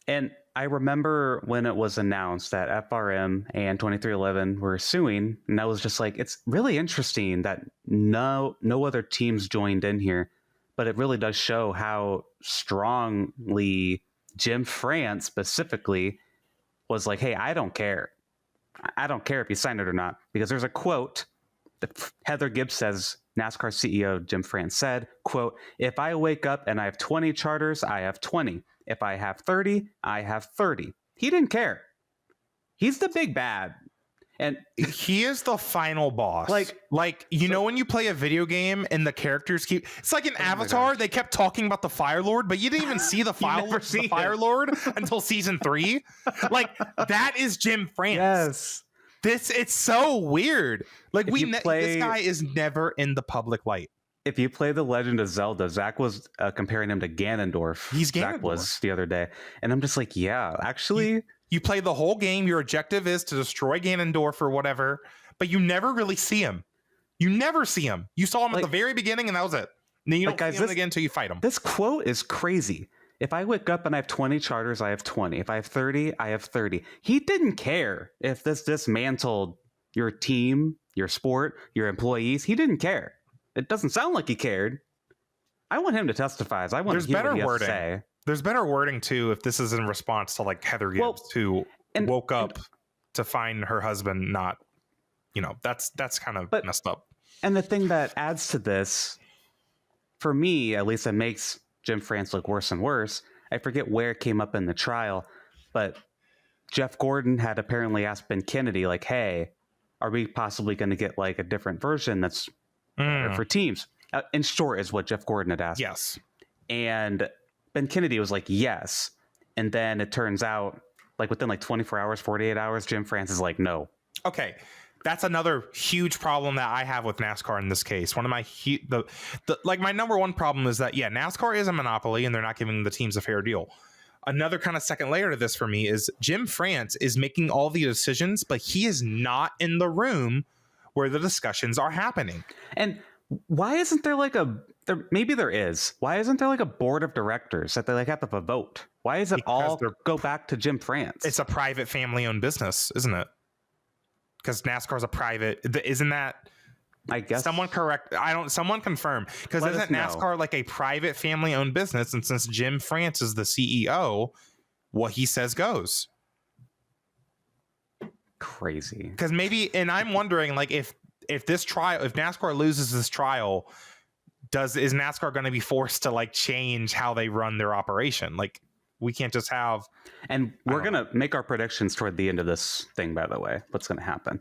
And I remember when it was announced that FRM and 2311 were suing, and I was just like, it's really interesting that no other teams joined in here, but it really does show how strongly Jim France specifically was like, hey, I don't care. I don't care if you sign it or not, because there's a quote that Heather Gibbs says, NASCAR CEO Jim France said, quote, if I wake up and I have 20 charters, I have 20. If I have 30, I have 30. He didn't care. He's the big bad. And he is the final boss. Like you know when you play a video game and the characters it's like in Avatar, they kept talking about the Fire Lord, but you didn't even see the Fire Lord until season 3. Like that is Jim France. Yes. It's so weird. Like this guy is never in the public light. If you play The Legend of Zelda, Zack was comparing him to Ganondorf. He's Ganondorf. Zack was the other day. And I'm just like, yeah, actually. You play the whole game. Your objective is to destroy Ganondorf or whatever, but you never really see him. You never see him. You saw him at the very beginning and that was it. And then you don't see him again until you fight him. This quote is crazy. If I wake up and I have 20 charters, I have 20. If I have 30, I have 30. He didn't care if this dismantled your team, your sport, your employees. He didn't care. It doesn't sound like he cared. I want him to testify. I want to hear what he has to say. There's better wording too if this is in response to like Heather Gibbs who woke up to find her husband not, that's kind of messed up. And the thing that adds to this, for me, at least, it makes Jim France look worse and worse. I forget where it came up in the trial, but Jeff Gordon had apparently asked Ben Kennedy, like, hey, are we possibly going to get like a different version that's for teams? In short, is what Jeff Gordon had asked. Yes. And Ben Kennedy was like, yes. And then it turns out, like within like 24 hours, 48 hours, Jim France is like, no. Okay. That's another huge problem that I have with NASCAR in this case. One of my my number one problem is that NASCAR is a monopoly and they're not giving the teams a fair deal. Another kind of second layer to this for me is Jim France is making all the decisions, but he is not in the room where the discussions are happening. And why isn't there like maybe there is. Why isn't there like a board of directors that they like have to vote? Why is it all go back to Jim France? It's a private family owned business, isn't it? Because NASCAR is a private, isn't that? I guess someone confirm, because isn't NASCAR like a private family owned business? And since Jim France is the CEO, what he says goes. Crazy. Because and I'm wondering like if NASCAR loses this trial, is NASCAR going to be forced to like change how they run their operation? Like we can't just have. And we're going to make our predictions toward the end of this thing, by the way. What's going to happen?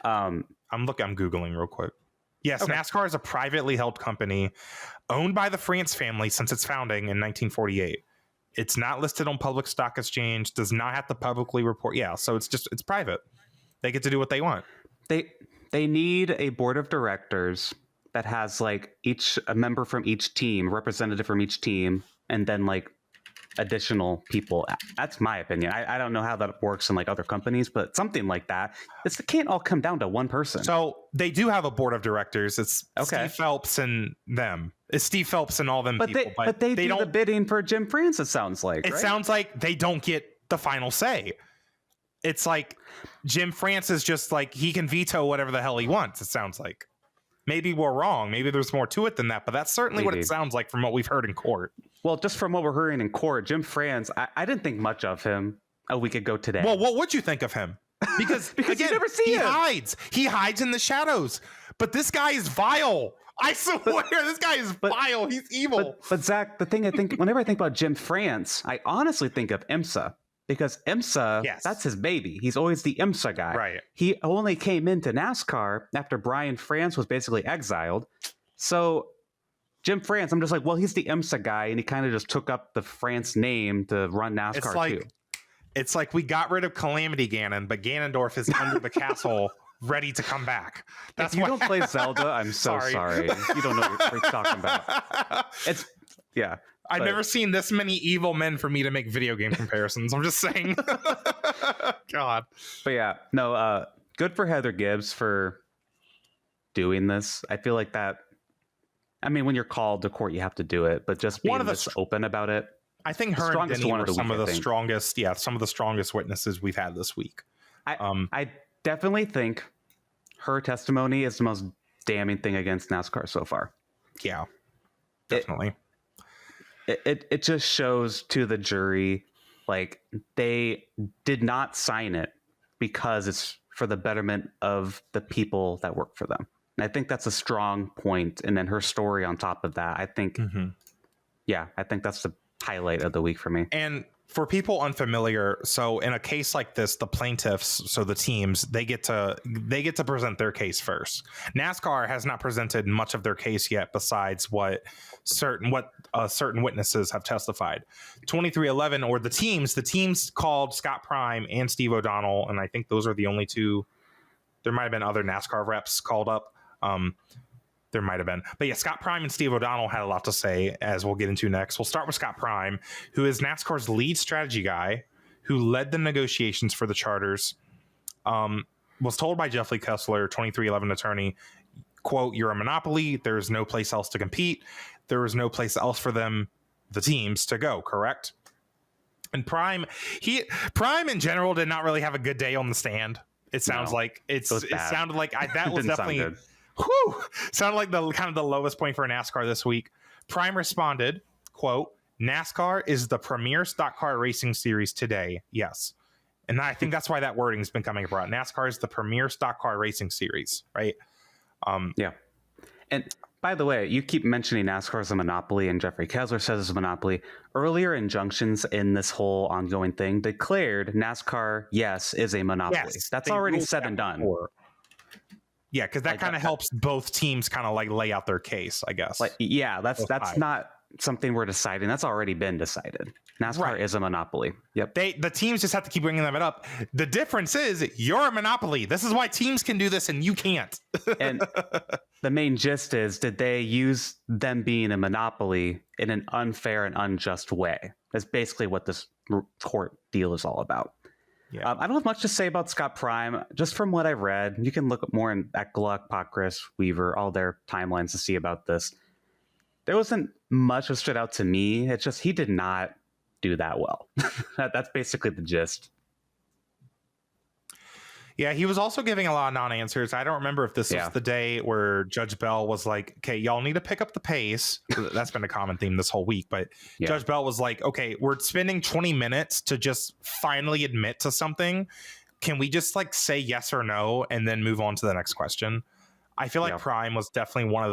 I'm Googling real quick. Yes, okay. NASCAR is a privately held company owned by the France family since its founding in 1948. It's not listed on public stock exchange, does not have to publicly report. Yeah, so it's private. They get to do what they want. They need a board of directors that has like a member from each team, representative from each team, and then like additional people. That's my opinion. I don't know how that works in like other companies, but something like that. It can't all come down to one person. So they do have a board of directors. It's Steve Phelps and them. It's Steve Phelps and all them people. But they do the bidding for Jim France, it sounds like. It sounds like they don't get the final say. It's like Jim France is just like, he can veto whatever the hell he wants, it sounds like. Maybe we're wrong. Maybe there's more to it than that, but that's certainly what it sounds like from what we've heard in court. Well, just from what we're hearing in court, Jim France, I didn't think much of him a week ago today. Well, what would you think of him? Because again, you never see he him. hides. He hides in the shadows. But this guy is vile. I swear, this guy is vile. He's evil. But Zach, the thing I think, whenever I think about Jim France, I honestly think of IMSA. Because IMSA, that's his baby. He's always the IMSA guy. Right. He only came into NASCAR after Brian France was basically exiled. So Jim France, I'm just like, well, he's the IMSA guy, and he kind of just took up the France name to run NASCAR too. It's like we got rid of Calamity Ganon, but Ganondorf is under the castle, ready to come back. That's if you don't play Zelda, I'm so sorry. You don't know what you're talking about. I've never seen this many evil men for me to make video game comparisons. I'm just saying. God. But yeah, no, good for Heather Gibbs for doing this. I feel like that. I mean, when you're called to court, you have to do it, but just being this open about it. I think her and Denny were some of the strongest witnesses we've had this week. I definitely think her testimony is the most damning thing against NASCAR so far. Yeah, definitely. It just shows to the jury, like, they did not sign it because it's for the betterment of the people that work for them. And I think that's a strong point. And then her story on top of that, I think, I think that's the highlight of the week for me. And for people unfamiliar, so in a case like this, the plaintiffs, so the teams, they get to present their case first. NASCAR has not presented much of their case yet, besides what certain witnesses have testified. 2311, or the teams called Scott Prime and Steve O'Donnell, and I think those are the only two. There might have been other NASCAR reps called up. There might have been. But yeah, Scott Prime and Steve O'Donnell had a lot to say, as we'll get into next. We'll start with Scott Prime, who is NASCAR's lead strategy guy, who led the negotiations for the charters. Was told by Jeff Lee Kessler, 2311 attorney, quote, "You're a monopoly. There's no place else to compete. There is no place else for them, the teams, to go, correct?" And Prime in general did not really have a good day on the stand. It sounds like it sounded like that was definitely sounded like the kind of the lowest point for NASCAR this week. Prime responded, quote, "NASCAR is the premier stock car racing series today. Yes." And I think that's why that wording has been coming about. NASCAR is the premier stock car racing series, right? Yeah. And by the way, you keep mentioning NASCAR as a monopoly, and Jeffrey Kessler says it's a monopoly. Earlier injunctions in this whole ongoing thing declared NASCAR, yes, is a monopoly. Yes, that's already said and done. Yeah, because that kind of helps both teams kind of like lay out their case, I guess. That's not something we're deciding. That's already been decided. NASCAR is a monopoly. Yep. The teams just have to keep bringing them up. The difference is you're a monopoly. This is why teams can do this and you can't. And the main gist is, did they use them being a monopoly in an unfair and unjust way? That's basically what this court deal is all about. Yeah. I don't have much to say about Scott Prime. Just from what I read, you can look more at Gluck, Pockris, Weaver, all their timelines to see about this. There wasn't much that stood out to me. It's just he did not do that well. That's basically the gist. Yeah, he was also giving a lot of non-answers. I don't remember if this was the day where Judge Bell was like, "Okay, y'all need to pick up the pace." That's been a common theme this whole week. But Judge Bell was like, "Okay, we're spending 20 minutes to just finally admit to something. Can we just like say yes or no and then move on to the next question?" I feel like Prime was definitely one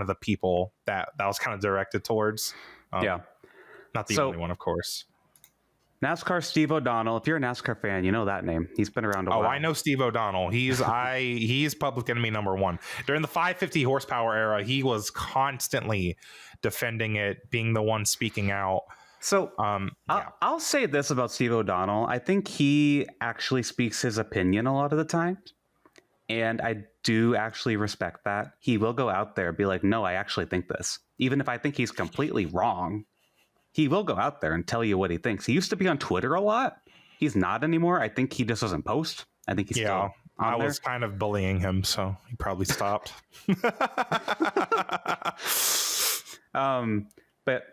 of the people that was kind of directed towards. Not the only one, of course. NASCAR Steve O'Donnell. If you're a NASCAR fan, you know that name. He's been around a while. Oh, I know Steve O'Donnell. He's public enemy number one. During the 550 horsepower era, he was constantly defending it, being the one speaking out. So I'll say this about Steve O'Donnell. I think he actually speaks his opinion a lot of the time. And I do actually respect that. He will go out there and be like, "No, I actually think this." Even if I think he's completely wrong, he will go out there and tell you what he thinks. He used to be on Twitter a lot. He's not anymore. I think he just doesn't post. I think he's still on I there. was kind of bullying him, so he probably stopped. But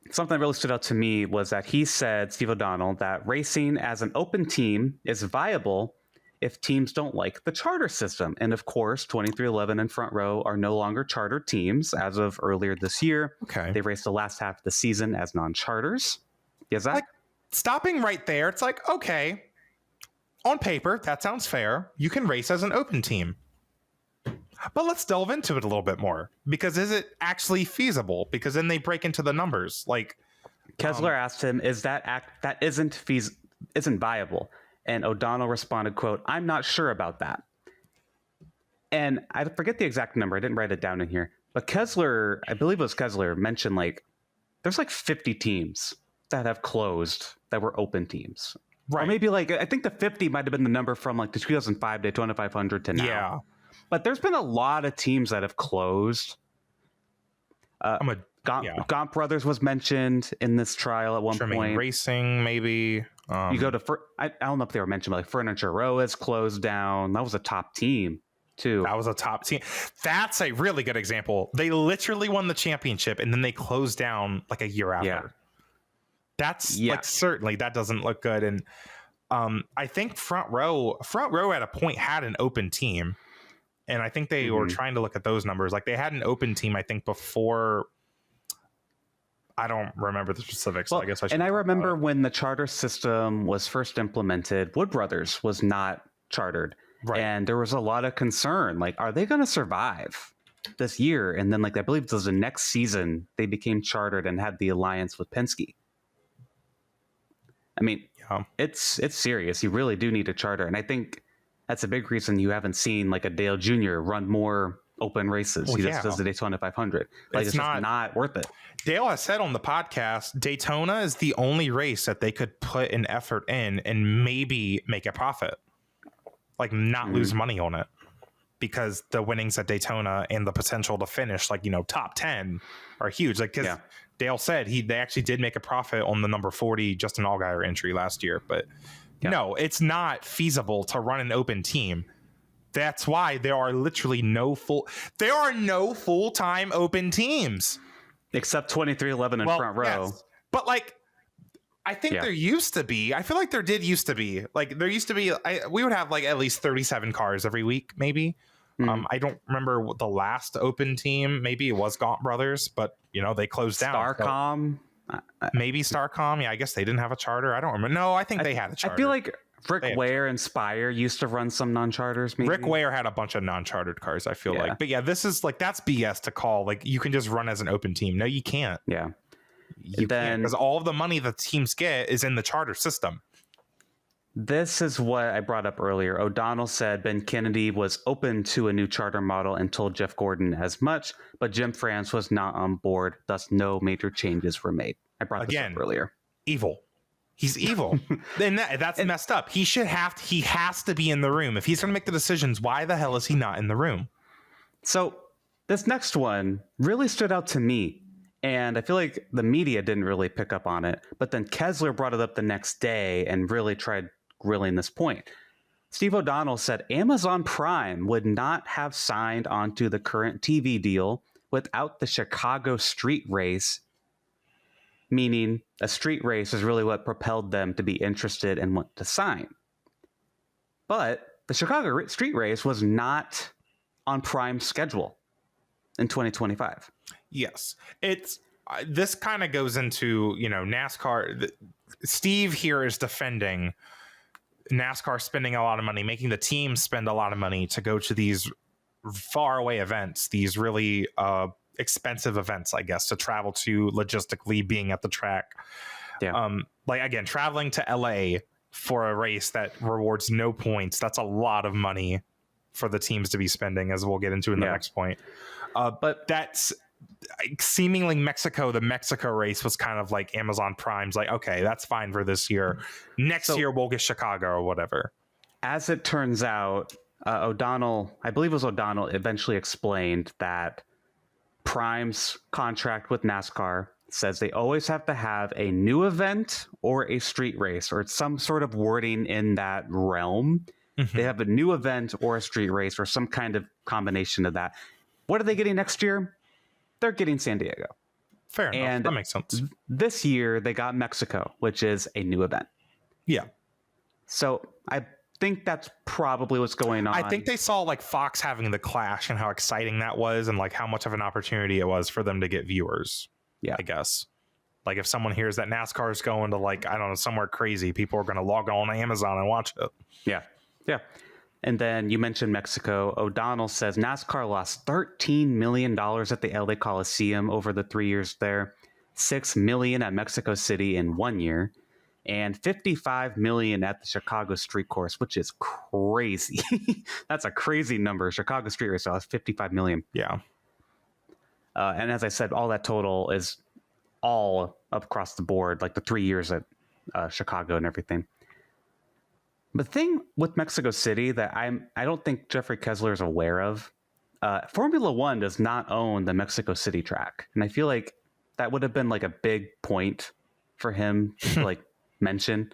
something that really stood out to me was that he said, Steve O'Donnell, that racing as an open team is viable if teams don't like the charter system. And of course, 2311 and Front Row are no longer charter teams as of earlier this year. Okay. They raced the last half of the season as non-charters. Is that stopping right there, it's like, okay, on paper, that sounds fair. You can race as an open team. But let's delve into it a little bit more, because is it actually feasible? Because then they break into the numbers. Like Kessler asked him, "Is that isn't viable?" And O'Donnell responded, "Quote: I'm not sure about that." And I forget the exact number. I didn't write it down in here. But Kessler, I believe it was Kessler, mentioned like there's like 50 teams that have closed that were open teams. Right. Or maybe like I think the 50 might have been the number from like the 2005 Daytona 500 to now. Yeah. But there's been a lot of teams that have closed. Gaunt Brothers was mentioned in this trial at one point. Racing, maybe. You go to I don't know if they were mentioned, but like Furniture Row has closed down. That was a top team too. That was a top team. That's a really good example. They literally won the championship and then they closed down like a year after. Yeah. That's like, certainly that doesn't look good. And I think Front Row at a point had an open team. And I think they were trying to look at those numbers. Like they had an open team, I think, before. I don't remember the specifics. Well, so I guess I should. And I remember when the charter system was first implemented, Wood Brothers was not chartered. Right. And there was a lot of concern. Like, are they going to survive this year? And then, like, I believe it was the next season, they became chartered and had the alliance with Penske. I mean, it's serious. You really do need a charter. And I think that's a big reason you haven't seen like a Dale Jr. run more open races. He just does the Daytona 500. Like it's just not worth it. Dale has said on the podcast, Daytona is the only race that they could put an effort in and maybe make a profit, like not lose money on it, because the winnings at Daytona and the potential to finish like, top 10 are huge. Like, because Dale said they actually did make a profit on the number 40 Justin Allgaier entry last year, but no, it's not feasible to run an open team. That's why there are literally no full-time open teams. Except 2311 in Front Row. Yes. But like, I think there used to be, I feel like there did used to be, like there used to be, we would have like at least 37 cars every week, maybe. I don't remember what the last open team, maybe it was Gaunt Brothers, but they closed down. Starcom. Maybe Starcom. Yeah, I guess they didn't have a charter. I don't remember. No, I think they had a charter. I feel like Rick Ware and Spire used to run some non-charters. Maybe Rick Ware had a bunch of non-chartered cars, I feel like. But this is like, that's BS to call. Like, you can just run as an open team. No, you can't. Yeah. You can't, because all of the money that teams get is in the charter system. This is what I brought up earlier. O'Donnell said Ben Kennedy was open to a new charter model and told Jeff Gordon as much, but Jim France was not on board. Thus, no major changes were made. I brought this up earlier. Evil. He's evil. And that's messed up. He has to be in the room. If he's going to make the decisions, why the hell is he not in the room? So this next one really stood out to me. And I feel like the media didn't really pick up on it. But then Kessler brought it up the next day and really tried grilling this point. Steve O'Donnell said Amazon Prime would not have signed onto the current TV deal without the Chicago street race, meaning a street race is really what propelled them to be interested and want to sign. But the Chicago street race was not on Prime's schedule in 2025. Yes. It's this kind of goes into, NASCAR. Steve here is defending NASCAR spending a lot of money, making the team spend a lot of money to go to these faraway events, these really expensive events, I guess, to travel to logistically being at the track. Yeah. Like, again, traveling to LA for a race that rewards no points, that's a lot of money for the teams to be spending, as we'll get into in the next point. But that's seemingly the Mexico race was kind of like Amazon Prime's like, okay, that's fine for this year. Next year we'll get Chicago or whatever. As it turns out, O'Donnell, I believe it was O'Donnell, eventually explained that Prime's contract with NASCAR says they always have to have a new event or a street race, or some sort of wording in that realm. They have a new event or a street race or some kind of combination of that. What are they getting next year? They're getting San Diego. Fair enough. And that makes sense. This year they got Mexico, which is a new event. Yeah. So I think that's probably what's going on. I think they saw like Fox having the Clash and how exciting that was, and like how much of an opportunity it was for them to get viewers. Yeah, I guess. Like if someone hears that NASCAR is going to like, I don't know, somewhere crazy, people are going to log on Amazon and watch it. Yeah. Yeah. And then you mentioned Mexico. O'Donnell says NASCAR lost $13 million at the LA Coliseum over the 3 years there, $6 million at Mexico City in 1 year, and $55 million at the Chicago Street Course, which is crazy. That's a crazy number. Chicago Street Race lost $55 million. Yeah. And as I said, all that total is all across the board, like the 3 years at Chicago and everything. The thing with Mexico City that I don't think Jeffrey Kessler is aware of, Formula One does not own the Mexico City track. And I feel like that would have been like a big point for him to like mention.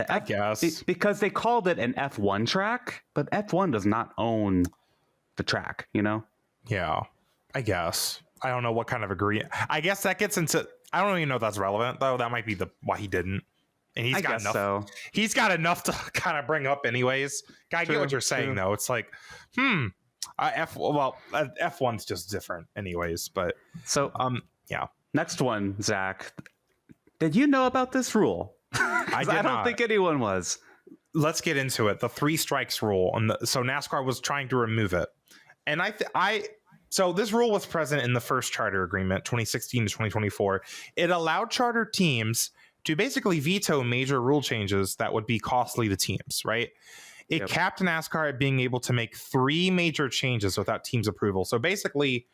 I guess. Because they called it an F1 track, but F1 does not own the track, you know? Yeah, I guess. I don't know what kind of agreement. I guess that gets into, I don't even know if that's relevant though. That might be why he didn't. And he's got enough. So. He's got enough to kind of bring up, anyways. I get what you're saying, though. It's like, F1's just different, anyways. But so, yeah. Next one, Zach. Did you know about this rule? I don't think anyone was. Let's get into it. The 3 strikes rule, so NASCAR was trying to remove it, and so this rule was present in the first charter agreement, 2016 to 2024. It allowed charter teams to basically veto major rule changes that would be costly to teams, right? It capped NASCAR at being able to make 3 major changes without teams' approval. So basically,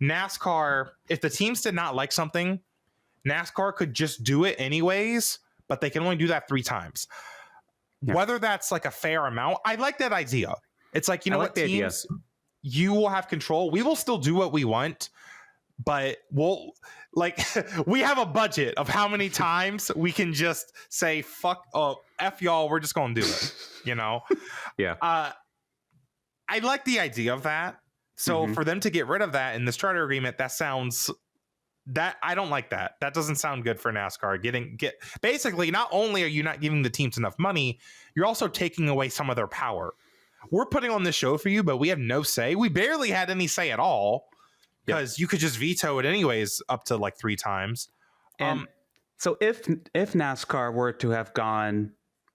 NASCAR, if the teams did not like something, NASCAR could just do it anyways, but they can only do that 3 times. Yeah. Whether that's like a fair amount, I like that idea. It's like, you know what, teams, you will have control. We will still do what we want, but we'll like we have a budget of how many times we can just say F y'all, we're just gonna do it, you know? Yeah. I like the idea of that. So for them to get rid of that in this charter agreement, that I don't like that. That doesn't sound good for NASCAR. Basically, not only are you not giving the teams enough money, you're also taking away some of their power. We're putting on this show for you, but we have no say. We barely had any say at all. Because you could just veto it anyways up to like 3 times. And so if NASCAR were to have gone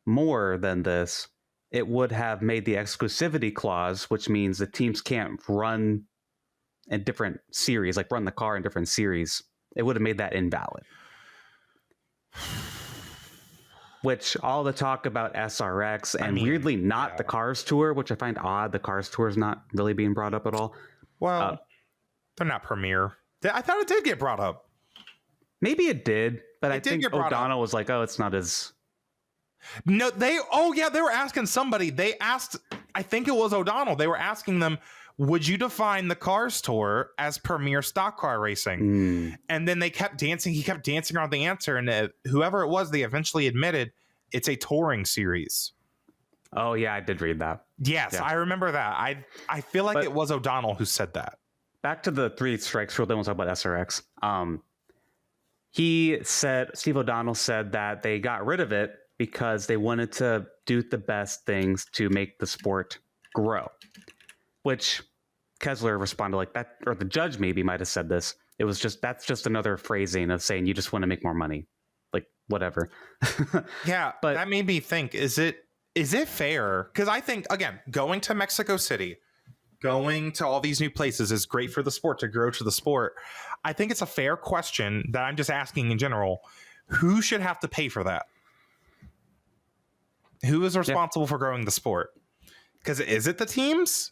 more than this, it would have made the exclusivity clause, which means the teams can't run in different series, like run the car in different series. It would have made that invalid. Which all the talk about SRX and weirdly not the Cars Tour, which I find odd. The Cars Tour is not really being brought up at all. Well, they're not Premier. I thought it did get brought up. Maybe it did, but I think O'Donnell was like, "Oh, it's not as." No, they were asking somebody. They asked, I think it was O'Donnell. They were asking them, "Would you define the Cars Tour as Premier stock car racing?" And then they kept dancing. He kept dancing around the answer, and whoever it was, they eventually admitted it's a touring series. Oh yeah, I did read that. Yes, I remember that. I feel like it was O'Donnell who said that. Back to the 3 strikes rule, then we'll talk about SRX. Steve O'Donnell said that they got rid of it because they wanted to do the best things to make the sport grow, which Kessler responded like that, or the judge maybe might have said this. It was that's just another phrasing of saying you just want to make more money, like whatever. Yeah, but that made me think, is it fair? Because I think, again, going to Mexico City, going to all these new places is great for the sport, to grow to the sport. I think it's a fair question that I'm just asking in general. Who should have to pay for that? Who is responsible for growing the sport? Because is it the teams?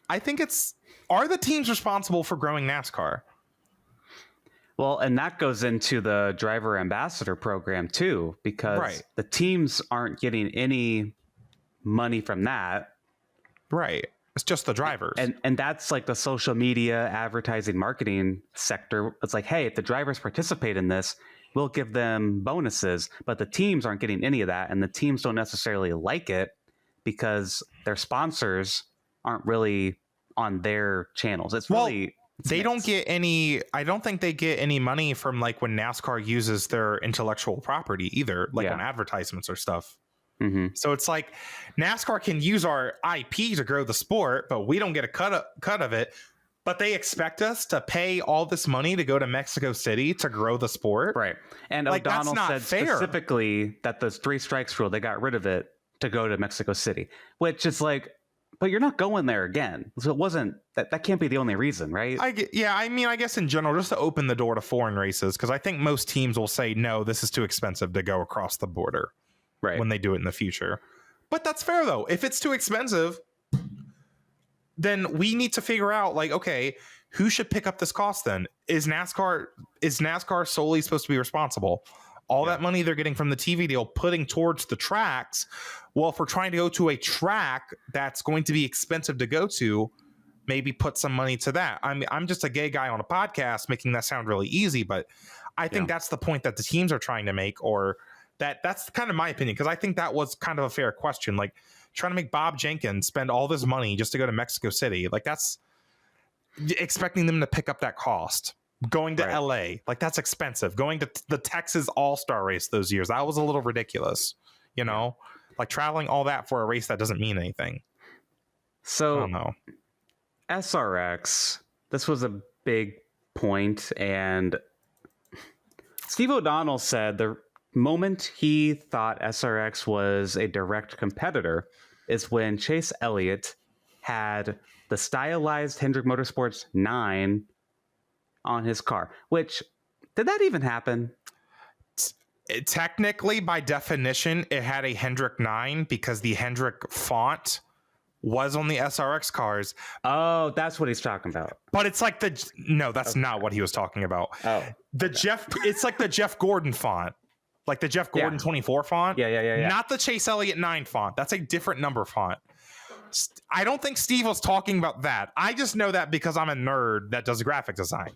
I think are the teams responsible for growing NASCAR? Well, and that goes into the driver ambassador program too, because the teams aren't getting any money from that. Right. It's just the drivers. And that's like the social media, advertising, marketing sector. It's like, hey, if the drivers participate in this, we'll give them bonuses. But the teams aren't getting any of that. And the teams don't necessarily like it because their sponsors aren't really on their channels. They don't get any. I don't think they get any money from like when NASCAR uses their intellectual property either, like on advertisements or stuff. So it's like NASCAR can use our IP to grow the sport, but we don't get a cut of it. But they expect us to pay all this money to go to Mexico City to grow the sport. Right. And Like, that's O'Donnell not said fair. specifically that the 3 strikes rule, they got rid of it to go to Mexico City, which is like, but you're not going there again. So it wasn't that can't be the only reason, right? I guess in general, just to open the door to foreign races, because I think most teams will say, no, this is too expensive to go across the border Right. when they do it in the future. But that's fair, though. If it's too expensive, then we need to figure out, like, okay, who should pick up this cost then? Is NASCAR solely supposed to be responsible? All that money they're getting from the TV deal putting towards the tracks. Well, if we're trying to go to a track that's going to be expensive to go to, maybe put some money to that. I mean, I'm just a gay guy on a podcast making that sound really easy, but I think that's the point that the teams are trying to make, or that's kind of my opinion, because I think that was kind of a fair question. Like, trying to make Bob Jenkins spend all this money just to go to Mexico City, like, that's expecting them to pick up that cost. Going to LA, like, that's expensive. Going to the Texas All-Star race those years, that was a little ridiculous, you know, like traveling all that for a race that doesn't mean anything. So I don't know. SRX, this was a big point, and Steve O'Donnell said the moment he thought SRX was a direct competitor is when Chase Elliott had the stylized Hendrick Motorsports 9 on his car, which, did that even happen? Technically, by definition, it had a Hendrick 9 because the Hendrick font was on the SRX cars. Oh, that's what he's talking about. But it's like that's not what he was talking about. Oh, it's like the Jeff Gordon font, like the Jeff Gordon 24 font. Yeah. Not the Chase Elliott 9 font. That's a different number font. I don't think Steve was talking about that. I just know that because I'm a nerd that does graphic design.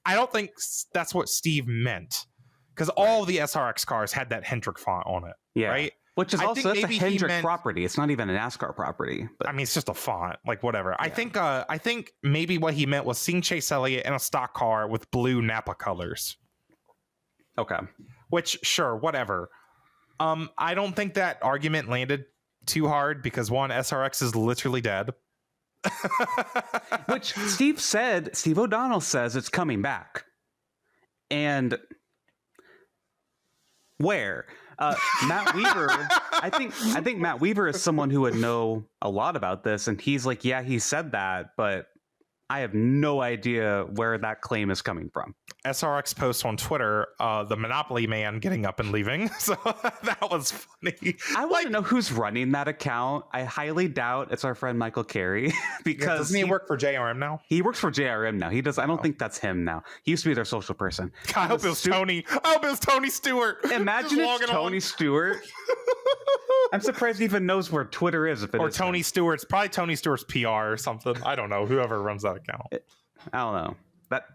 I don't think that's what Steve meant, because all the SRX cars had that Hendrick font on it. Yeah. Right. Which is also that's a Hendrick meant, property. It's not even a NASCAR property. But. I mean, it's just a font, like whatever. Yeah. I think maybe what he meant was seeing Chase Elliott in a stock car with blue Napa colors. Okay. Which, sure, whatever. I don't think that argument landed too hard because one, SRX is literally dead. Which Steve O'Donnell says it's coming back. And where? Matt Weaver, I think Matt Weaver is someone who would know a lot about this, and he's like, yeah, he said that, but I have no idea where that claim is coming from. SRX posts on Twitter, the Monopoly man getting up and leaving. So that was funny. I want to know who's running that account. I highly doubt it's our friend Michael Carey because doesn't he work for JRM now? He works for JRM now. He does. I don't think that's him now. He used to be their social person. I hope it was Tony. I hope it was Tony Stewart. Imagine it's Tony Stewart. I'm surprised he even knows where Twitter is. Or Tony Stewart's, probably Tony Stewart's PR or something. I don't know. Whoever runs that account. I don't know.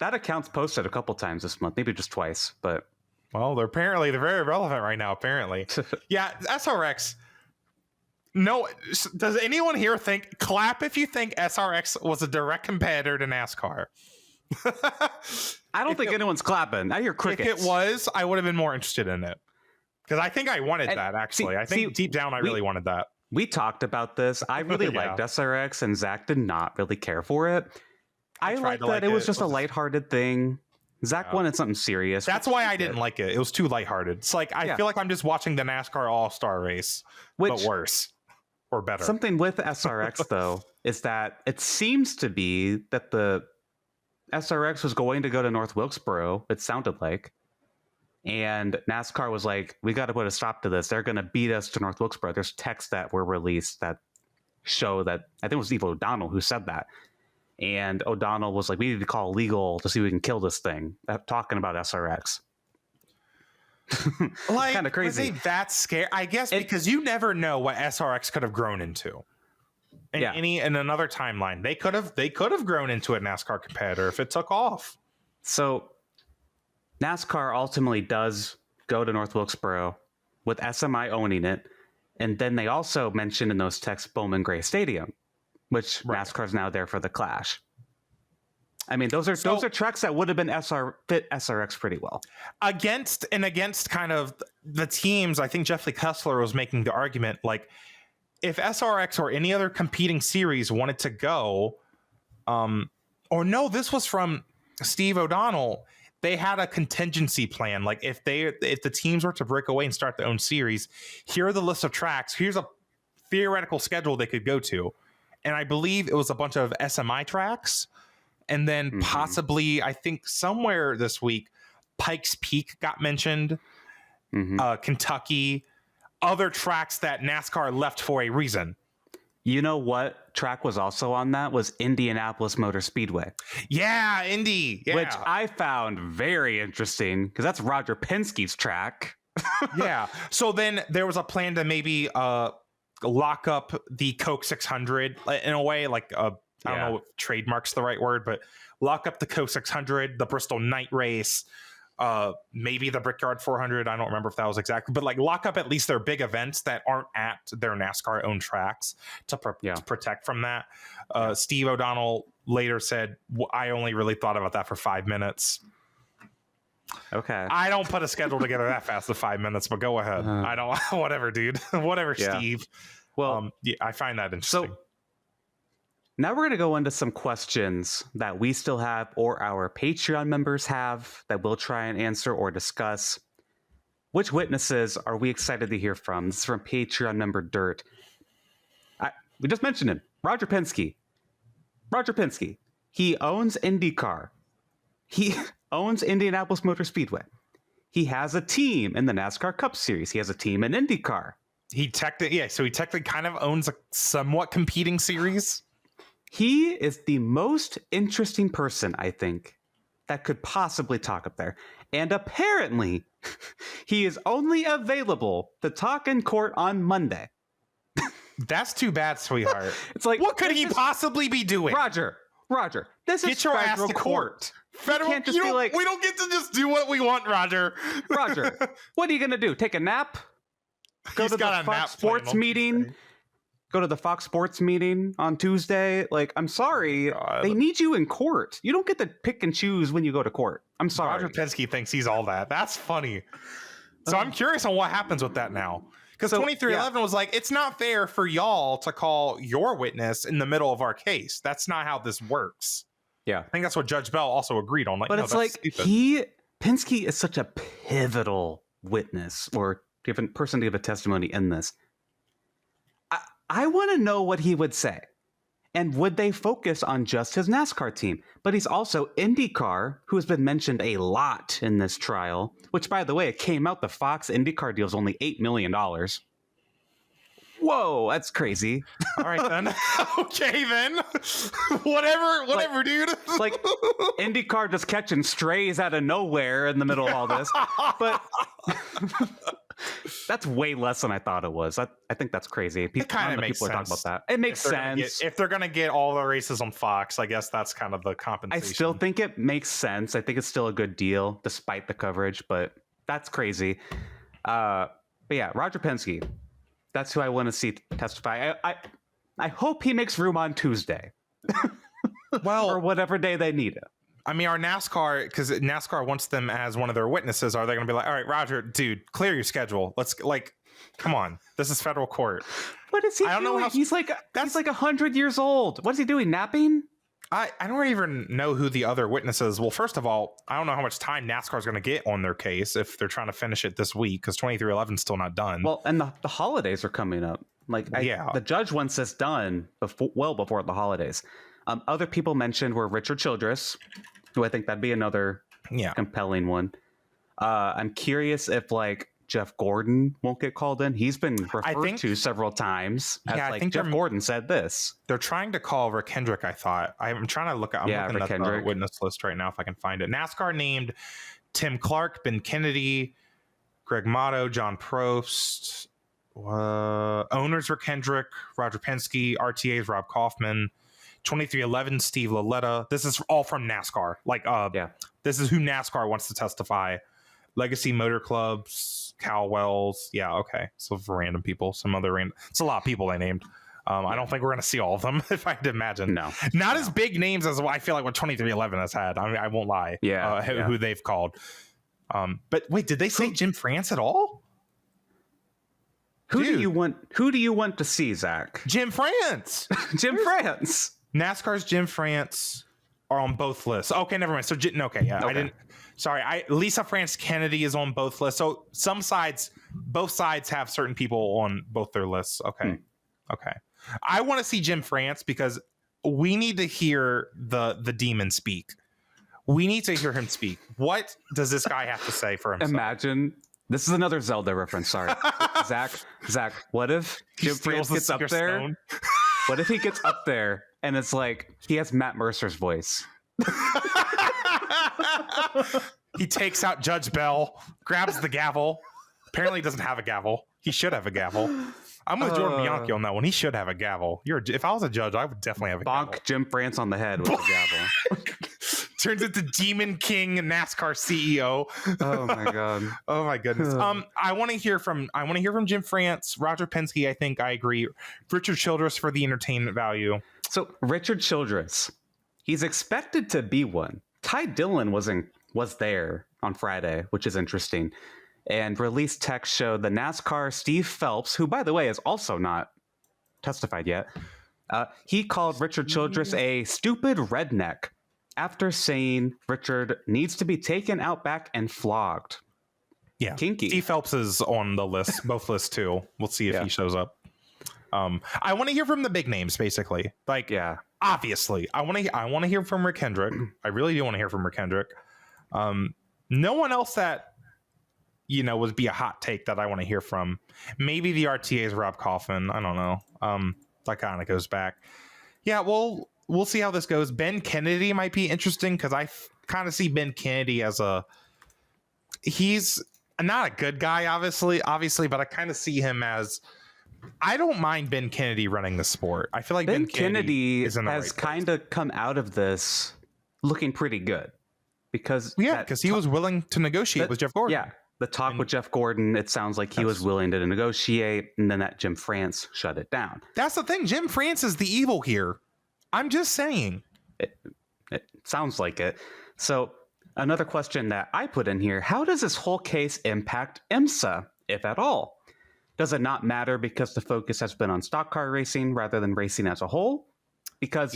That account's posted a couple times this month, maybe just twice, but well, they're very relevant right now, apparently. Yeah, SRX. No, does anyone here clap if you think SRX was a direct competitor to NASCAR? I don't think anyone's clapping. I hear crickets. If it was, I would have been more interested in it. Because I think I wanted that, actually. I think deep down, I really wanted that. We talked about this. I really liked SRX, and Zack did not really care for it. I liked that it was just a lighthearted thing. Zack wanted something serious. That's why I didn't like it. It was too lighthearted. It's like, I feel like I'm just watching the NASCAR All-Star race, but worse or better. Something with SRX, though, is that it seems to be that the SRX was going to go to North Wilkesboro, it sounded like. And NASCAR was like, we got to put a stop to this. They're going to beat us to North Wilkesboro. There's texts that were released that show that, I think it was Steve O'Donnell who said that. And O'Donnell was like, we need to call legal to see if we can kill this thing. Talking about SRX. Like, kind of crazy. Was they that scared? I guess because you never know what SRX could have grown into. In another timeline, they could have grown into a NASCAR competitor if it took off. So NASCAR ultimately does go to North Wilkesboro with SMI owning it. And then they also mentioned in those texts Bowman Gray Stadium, which NASCAR is now there for the Clash. I mean, those are tracks that would have been fit SRX pretty well. Against kind of the teams, I think Jeff Lee Kessler was making the argument, like, if SRX or any other competing series wanted to go, Or no, this was from Steve O'Donnell. They had a contingency plan. Like if the teams were to break away and start their own series, here are the list of tracks. Here's a theoretical schedule they could go to. And I believe it was a bunch of SMI tracks. And then possibly, I think somewhere this week, Pikes Peak got mentioned, Kentucky, other tracks that NASCAR left for a reason. You know what track was also on that? Was Indianapolis Motor Speedway. Yeah, Indy. Yeah. Which I found very interesting because that's Roger Penske's track. Yeah. So then there was a plan to maybe lock up the Coke 600 in a way, like I don't know if trademark's the right word, but lock up the Coke 600, the Bristol Night Race, maybe the Brickyard 400. I don't remember if that was exactly, but like lock up at least their big events that aren't at their NASCAR owned tracks to protect from that. Steve O'Donnell later said, I only really thought about that for 5 minutes. Okay. I don't put a schedule together that fast in 5 minutes, but go ahead. I don't, whatever, dude. Whatever, Steve. Well, I find that interesting. So now we're going to go into some questions that we still have or our Patreon members have that we'll try and answer or discuss. Which witnesses are we excited to hear from? This is from Patreon member Dirt. We just mentioned him. Roger Penske. Roger Penske. He owns IndyCar. He owns Indianapolis Motor Speedway. He has a team in the NASCAR Cup Series. He has a team in IndyCar. He technically kind of owns a somewhat competing series. He is the most interesting person, I think, that could possibly talk up there. And apparently, he is only available to talk in court on Monday. That's too bad, sweetheart. It's like, what could he possibly be doing? Roger, this is your federal ass to court. Federal, can't just be like, we don't get to just do what we want, Roger. Roger, what are you going to do? Take a nap? Go to the Fox Sports meeting? Go to the Fox Sports meeting on Tuesday? Like, I'm sorry. They need you in court. You don't get to pick and choose when you go to court. I'm sorry. Roger Penske thinks he's all that. That's funny. So I'm curious on what happens with that now. Because 2311 was like, it's not fair for y'all to call your witness in the middle of our case. That's not how this works. Yeah. I think that's what Judge Bell also agreed on. Like, but it's like, Penske is such a pivotal witness or different person to give a testimony in this. I want to know what he would say. And would they focus on just his NASCAR team? But he's also IndyCar, who has been mentioned a lot in this trial, which, by the way, it came out the Fox IndyCar deal is only $8 million. Whoa, that's crazy. All right, then. Okay, then. Whatever, dude. Like, IndyCar just catching strays out of nowhere in the middle of all this. But that's way less than I thought it was. I think that's crazy. It kind of makes sense. Talk about that. It makes sense. If they're going to get all the races on Fox, I guess that's kind of the compensation. I still think it makes sense. I think it's still a good deal, despite the coverage, but that's crazy. But yeah, Roger Penske. That's who I want to see testify. I hope he makes room on Tuesday. Well, or whatever day they need it. I mean, our NASCAR, because NASCAR wants them as one of their witnesses, are they going to be like, all right, Roger, dude, clear your schedule. Let's, like, come on. This is federal court. What is he doing? I don't know how, he's like 100 years old. What is he doing? Napping? I don't even know who the other witnesses. Well, first of all, I don't know how much time NASCAR is going to get on their case if they're trying to finish it this week, because 2311 is still not done. Well, and the holidays are coming up. The judge wants this done before the holidays. Other people mentioned were Richard Childress, who I think that'd be another compelling one. I'm curious if Jeff Gordon won't get called in. He's been referred to several times. I think Jeff Gordon said this. They're trying to call Rick Hendrick, I thought. I'm trying to look at looking at the witness list right now if I can find it. NASCAR named Tim Clark, Ben Kennedy, Greg Motto, John Prost. Owners Rick Hendrick, Roger Penske, RTA's Rob Kaufman, 2311 Steve Laletta. This is all from NASCAR. This is who NASCAR wants to testify. Legacy Motor Clubs, Cal Wells. Yeah, okay. So for random people, some other random. It's a lot of people they named. I don't think we're going to see all of them, if I had to imagine. No. Not as big names as I feel like what 2311 has had. I mean, I won't lie. Who they've called. But wait, did they say Jim France at all? Who do you want to see, Zach? Jim France. Jim France. NASCAR's Jim France. are on both lists. Okay, never mind. So okay, yeah, I didn't. Sorry, Lisa France Kennedy is on both lists. So both sides have certain people on both their lists. Okay, okay. I want to see Jim France because we need to hear the demon speak. We need to hear him speak. What does this guy have to say for himself? Imagine this is another Zelda reference. Sorry, Zach. What if Jim France gets up there? Stone? What if he gets up there and it's like he has Matt Mercer's voice? He takes out Judge Bell, grabs the gavel. Apparently, he doesn't have a gavel. He should have a gavel. I'm with Jordan Bianchi on that one. He should have a gavel. If I was a judge, I would definitely have a gavel. Bonk Jim France on the head with a gavel. Turns into Demon King NASCAR CEO. Oh my god. Oh my goodness. I want to hear from Jim France, Roger Penske. I think I agree. Richard Childress for the entertainment value. So Richard Childress, he's expected to be one. Ty Dillon was there on Friday, which is interesting. And release text showed the NASCAR Steve Phelps, who by the way is also not testified yet. He called Richard Childress a stupid redneck after saying Richard needs to be taken out back and flogged. Yeah, kinky. Steve Phelps is on the list, both lists too. We'll see if he shows up. I want to hear from the big names, basically. Like, obviously, I want to hear from Rick Hendrick. I really do want to hear from Rick Hendrick. No one else that would be a hot take that I want to hear from. Maybe the RTA's Rob Coffin. I don't know. That kind of goes back. Yeah, well, we'll see how this goes. Ben Kennedy might be interesting because I kind of see Ben Kennedy as he's not a good guy, obviously, but I kind of see him as. I don't mind Ben Kennedy running the sport. I feel like Ben Kennedy has kind of come out of this looking pretty good because he was willing to negotiate with Jeff Gordon. Yeah, the talk with Jeff Gordon, it sounds like he was willing to negotiate, and then that Jim France shut it down. That's the thing. Jim France is the evil here. I'm just saying. It sounds like it. So another question that I put in here: how does this whole case impact IMSA, if at all? Does it not matter because the focus has been on stock car racing rather than racing as a whole? Because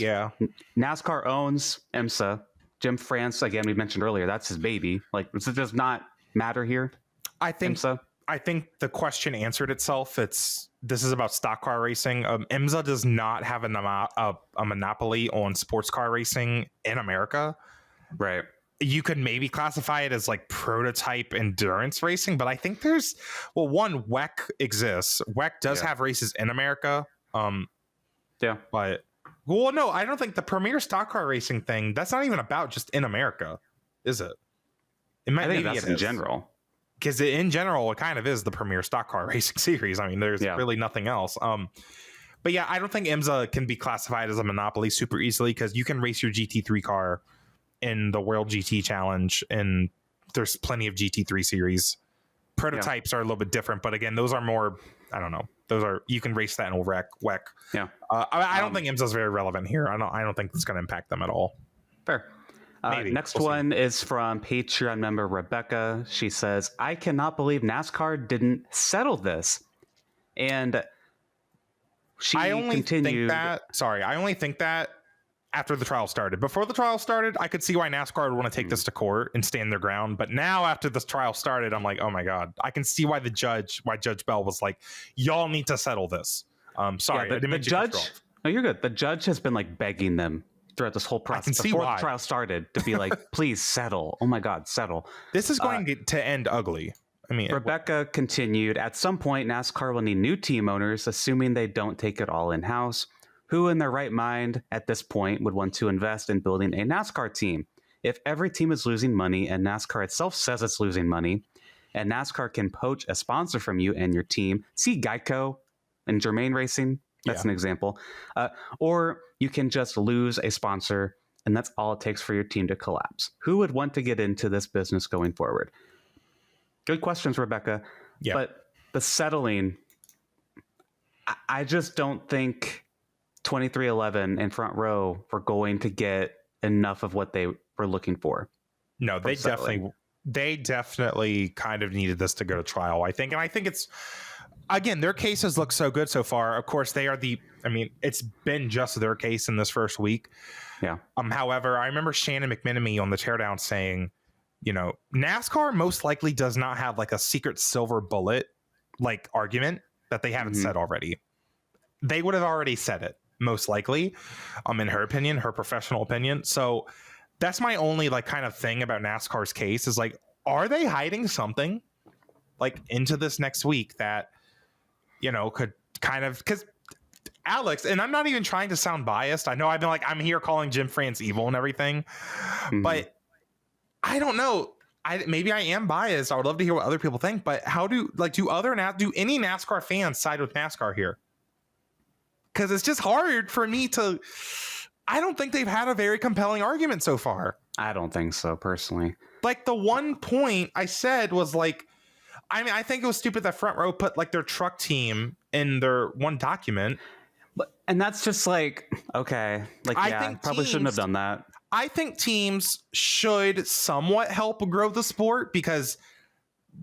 NASCAR owns IMSA. Jim France, again, we mentioned earlier, that's his baby. Like, it does not matter here. I think the question answered itself. This is about stock car racing. IMSA does not have a monopoly on sports car racing in America. Right. You could maybe classify it as like prototype endurance racing, but I think WEC exists. WEC does have races in America. But no, I don't think the premier stock car racing thing, that's not even about just in America, is it? I think that's in general. Because in general, it kind of is the premier stock car racing series. I mean, there's really nothing else. But yeah, I don't think IMSA can be classified as a monopoly super easily because you can race your GT3 car in the World GT Challenge, and there's plenty of GT3 series. Prototypes are a little bit different, but again, those are more, I don't know. You can race that in WEC. Yeah. I don't think IMSA is very relevant here. I don't think it's going to impact them at all. Fair. Next one is from Patreon member Rebecca. She says, I cannot believe NASCAR didn't settle this. And I only think that after the trial started. Before the trial started, I could see why NASCAR would want to take this to court and stand their ground. But now after this trial started, I'm like, oh my God, I can see why Judge Bell was like, y'all need to settle this. Sorry, the judge. No, you're good. The judge has been like begging them throughout this whole process before the trial started to be like, please settle. Oh my God, settle. This is going to end ugly. I mean, Rebecca continued, at some point, NASCAR will need new team owners, assuming they don't take it all in-house. Who in their right mind at this point would want to invest in building a NASCAR team? If every team is losing money and NASCAR itself says it's losing money, and NASCAR can poach a sponsor from you and your team, see Geico and Germain Racing, that's an example, or you can just lose a sponsor and that's all it takes for your team to collapse. Who would want to get into this business going forward? Good questions, Rebecca. Yeah. But the settling, I just don't think 2311 and Front Row were going to get enough of what they were looking for. No, they definitely kind of needed this to go to trial, I think. And I think it's, again, their cases look so good so far. Of course, they are I mean, it's been just their case in this first week. Yeah. However, I remember Shannon McMenemy on the teardown saying, you know, NASCAR most likely does not have like a secret silver bullet like argument that they haven't said already. They would have already said it most likely, in her opinion, her professional opinion. So that's my only like kind of thing about NASCAR's case is like, are they hiding something like into this next week that, you know, could kind of, because Alex, and I'm not even trying to sound biased. I know I've been like, I'm here calling Jim France evil and everything, but I don't know. Maybe I am biased. I would love to hear what other people think, but how do any NASCAR fans side with NASCAR here? Because it's just hard for me to. I don't think they've had a very compelling argument so far. I don't think so, personally. Like the one point I said was like, I mean, I think it was stupid that Front Row put like their truck team in their one document. And that's just like, okay, like, I think probably shouldn't have done that. I think teams should somewhat help grow the sport because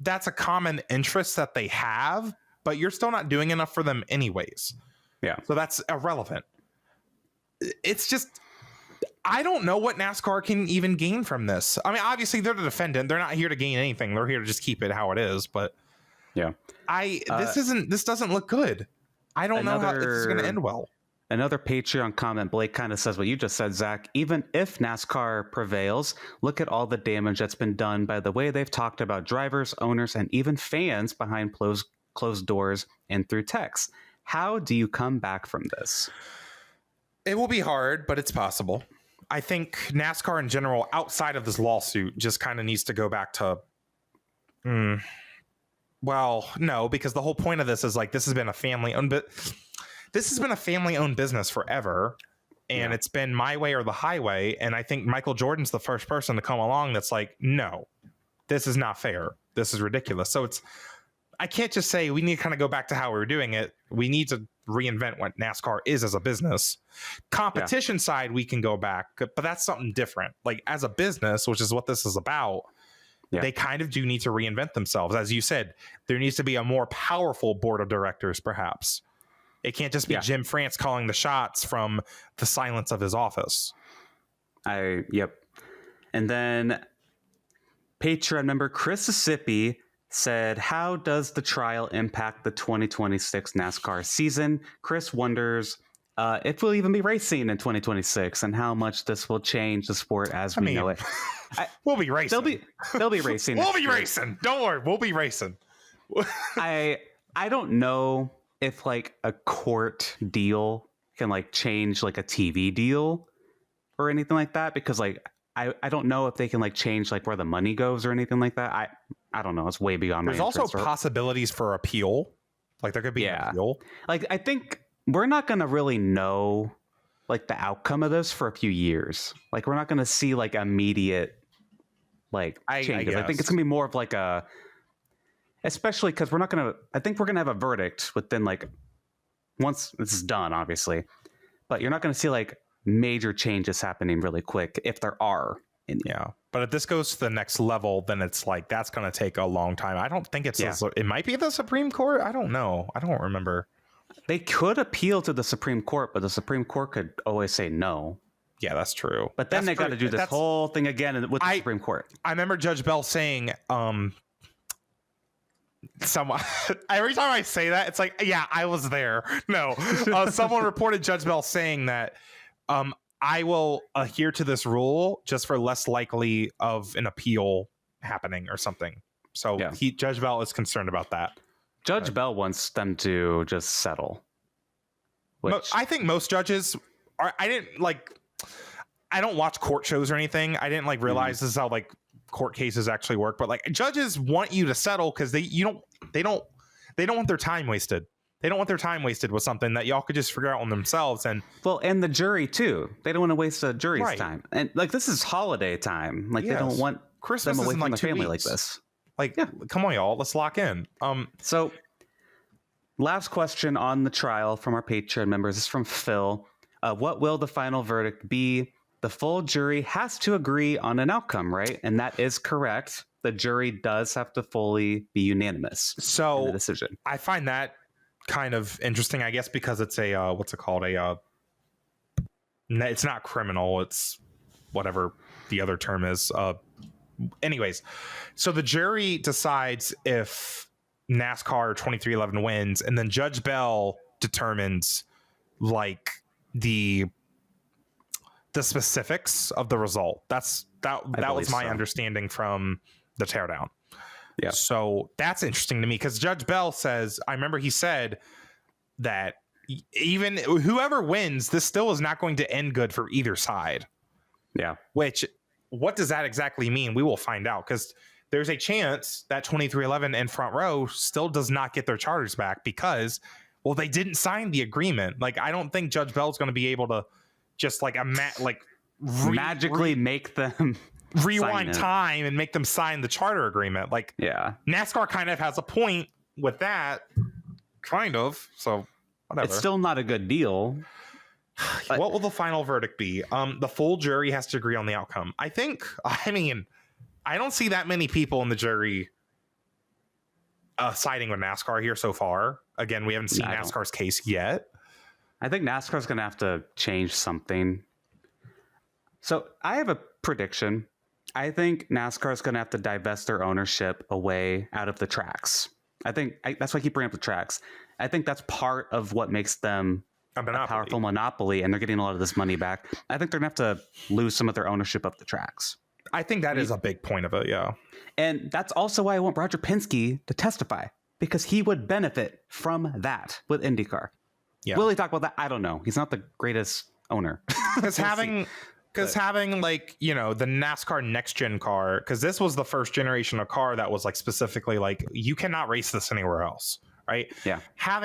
that's a common interest that they have, but you're still not doing enough for them anyways. Yeah. So that's irrelevant. It's just, I don't know what NASCAR can even gain from this. I mean, obviously they're the defendant. They're not here to gain anything. They're here to just keep it how it is. But yeah, this doesn't look good. I don't know how this is going to end well. Another Patreon comment, Blake kind of says what you just said, Zach. Even if NASCAR prevails, look at all the damage that's been done by the way they've talked about drivers, owners, and even fans behind closed doors and through text. How do you come back from this? It will be hard, but it's possible. I think NASCAR in general, outside of this lawsuit, just kind of needs to go back to... Well, no, because the whole point of this is like, this has been a family-owned business forever, and it's been my way or the highway. And I think Michael Jordan's the first person to come along that's like, no, this is not fair. This is ridiculous. So I can't just say we need to kind of go back to how we were doing it. We need to reinvent what NASCAR is as a business. Competition side, we can go back, but that's something different. Like as a business, which is what this is about, they kind of do need to reinvent themselves. As you said, there needs to be a more powerful board of directors, perhaps. It can't just be Jim France calling the shots from the silence of his office. Yep. And then Patreon member Chris Sippi said, how does the trial impact the 2026 NASCAR season? Chris wonders if we'll even be racing in 2026 and how much this will change the sport as we know it. We'll be racing. They'll be racing. We'll be racing. Don't worry. We'll be racing. I don't know if like a court deal can like change like a TV deal or anything like that, because like I don't know if they can like change like where the money goes or anything like that. I don't know. It's way beyond my interest. There's also possibilities for appeal. Like there could be an appeal. Like I think we're not going to really know like the outcome of this for a few years. Like we're not going to see like immediate like changes. I think it's going to be more of like a, especially because I think we're going to have a verdict within like, once this is done, obviously, but you're not going to see like major changes happening really quick if there are any. Yeah. But if this goes to the next level, then it's like, that's going to take a long time. I don't think it might be the Supreme Court. I don't know. I don't remember. They could appeal to the Supreme Court, but the Supreme Court could always say no. Yeah, that's true. But then they got to do this whole thing again with the Supreme Court. I remember Judge Bell saying, every time I say that, it's like, yeah, I was there. No, someone reported Judge Bell saying that I will adhere to this rule just for less likely of an appeal happening or something. So Judge Bell is concerned about that. Judge Bell wants them to just settle. I think most judges are. I don't watch court shows or anything. I didn't like realize this is how like court cases actually work. But like judges want you to settle because they don't want their time wasted. They don't want their time wasted with something that y'all could just figure out on themselves. And the jury too. They don't want to waste the jury's time. And like this is holiday time. Like they don't want Christmas them away from like the family like this. Like, come on, y'all. Let's lock in. So last question on the trial from our Patreon members is from Phil. What will the final verdict be? The full jury has to agree on an outcome, right? And that is correct. The jury does have to fully be unanimous in the decision. I find that kind of interesting, I guess, because it's a what's it called? It's not criminal. It's whatever the other term is. Anyways, so the jury decides if NASCAR 2311 wins, and then Judge Bell determines like the specifics of the result. That was my understanding from the teardown. Yeah. So that's interesting to me because Judge Bell says, I remember he said that even whoever wins, this still is not going to end good for either side. Yeah. Which, what does that exactly mean? We will find out, because there's a chance that 2311 and Front Row still does not get their charters back because, well, they didn't sign the agreement. Like, I don't think Judge Bell's going to be able to just like magically make them rewind time and make them sign the charter agreement. Like, yeah, NASCAR kind of has a point with that, kind of. So whatever. It's still not a good deal. What will the final verdict be? The full jury has to agree on the outcome. I don't see that many people in the jury siding with NASCAR here so far. Again, we haven't seen NASCAR's case yet. I think NASCAR's going to have to change something. So I have a prediction. I think NASCAR is going to have to divest their ownership away out of the tracks. That's why I keep bringing up the tracks. I think that's part of what makes them a powerful monopoly, and they're getting a lot of this money back. I think they're going to have to lose some of their ownership of the tracks. I think that is a big point of it, yeah. And that's also why I want Roger Penske to testify, because he would benefit from that with IndyCar. Yeah. Will he talk about that? I don't know. He's not the greatest owner. Because having like, you know, the NASCAR next gen car, because this was the first generation of car that was like specifically like, you cannot race this anywhere else, right? Yeah.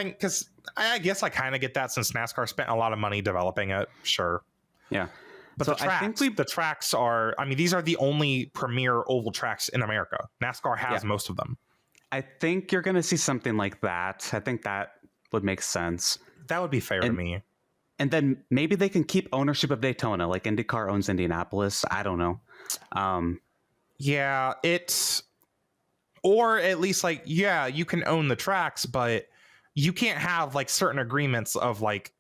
Because I guess I kind of get that since NASCAR spent a lot of money developing it. Sure. Yeah. But so the tracks are, I mean, these are the only premier oval tracks in America. NASCAR has most of them. I think you're going to see something like that. I think that would make sense. That would be fair to me. And then maybe they can keep ownership of Daytona, like IndyCar owns Indianapolis. I don't know. Yeah, or at least like, yeah, you can own the tracks, but you can't have like certain agreements of like,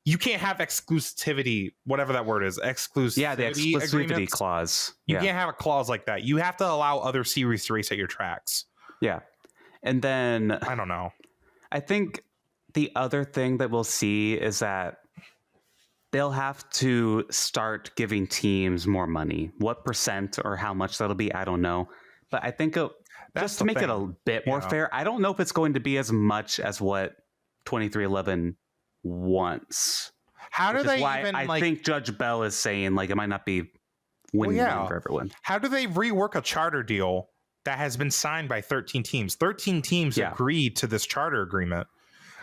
you can't have exclusivity, whatever that word is. Exclusivity. Yeah, the exclusivity clause. You can't have a clause like that. You have to allow other series to race at your tracks. Yeah. And then I don't know. I think the other thing that we'll see is that they'll have to start giving teams more money. What percent or how much that'll be, I don't know. But I think just to make it a bit more fair, I don't know if it's going to be as much as what 2311 wants. How do they even, I think Judge Bell is saying like it might not be win-win for everyone. How do they rework a charter deal that has been signed by 13 teams? 13 teams agreed to this charter agreement.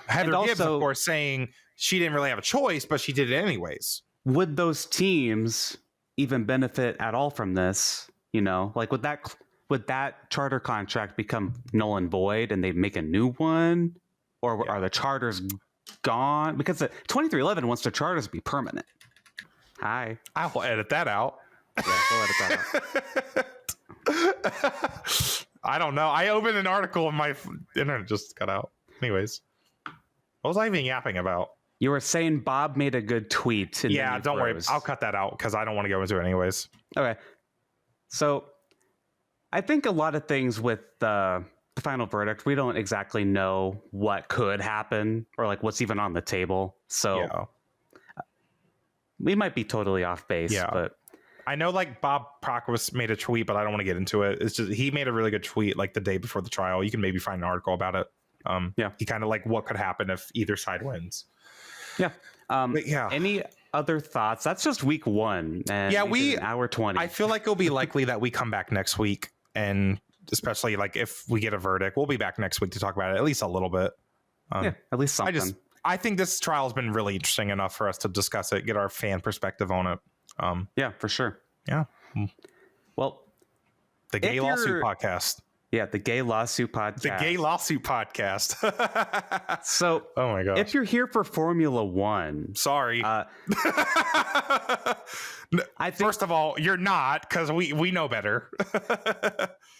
Heather Gibbs, of course, saying she didn't really have a choice, but she did it anyways. Would those teams even benefit at all from this? You know, like would that charter contract become null and void and they make a new one? Or are the charters gone? Because the 2311 wants their charters to be permanent. Hi. I will edit that out. Yeah, we'll edit that out. I don't know. I opened an article and my internet just cut out. Anyways. What was I even yapping about? You were saying Bob made a good tweet. Yeah, don't worry. I'll cut that out because I don't want to go into it anyways. Okay. So I think a lot of things with the final verdict, we don't exactly know what could happen or like what's even on the table. So we might be totally off base. Yeah. But I know like Bob Prockwis made a tweet, but I don't want to get into it. It's just he made a really good tweet like the day before the trial. You can maybe find an article about it. He kind of like what could happen if either side wins. Any other thoughts? That's just week one. And hour 20. I feel like it'll be likely that we come back next week, and especially like if we get a verdict, we'll be back next week to talk about it at least a little bit. At least something. I think this trial has been really interesting enough for us to discuss it, get our fan perspective on it. For sure. Yeah. Well, the Gay Lawsuit Podcast. Yeah, the Gay Lawsuit Podcast. The Gay Lawsuit Podcast. So, oh my gosh. If you're here for Formula One, sorry. First of all, you're not, because we know better.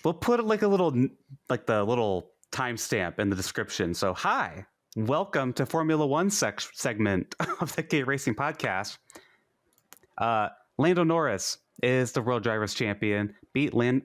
We'll put like the little timestamp in the description. So, hi, welcome to Formula One segment of the K Racing podcast. Lando Norris is the World Drivers' Champion. Lando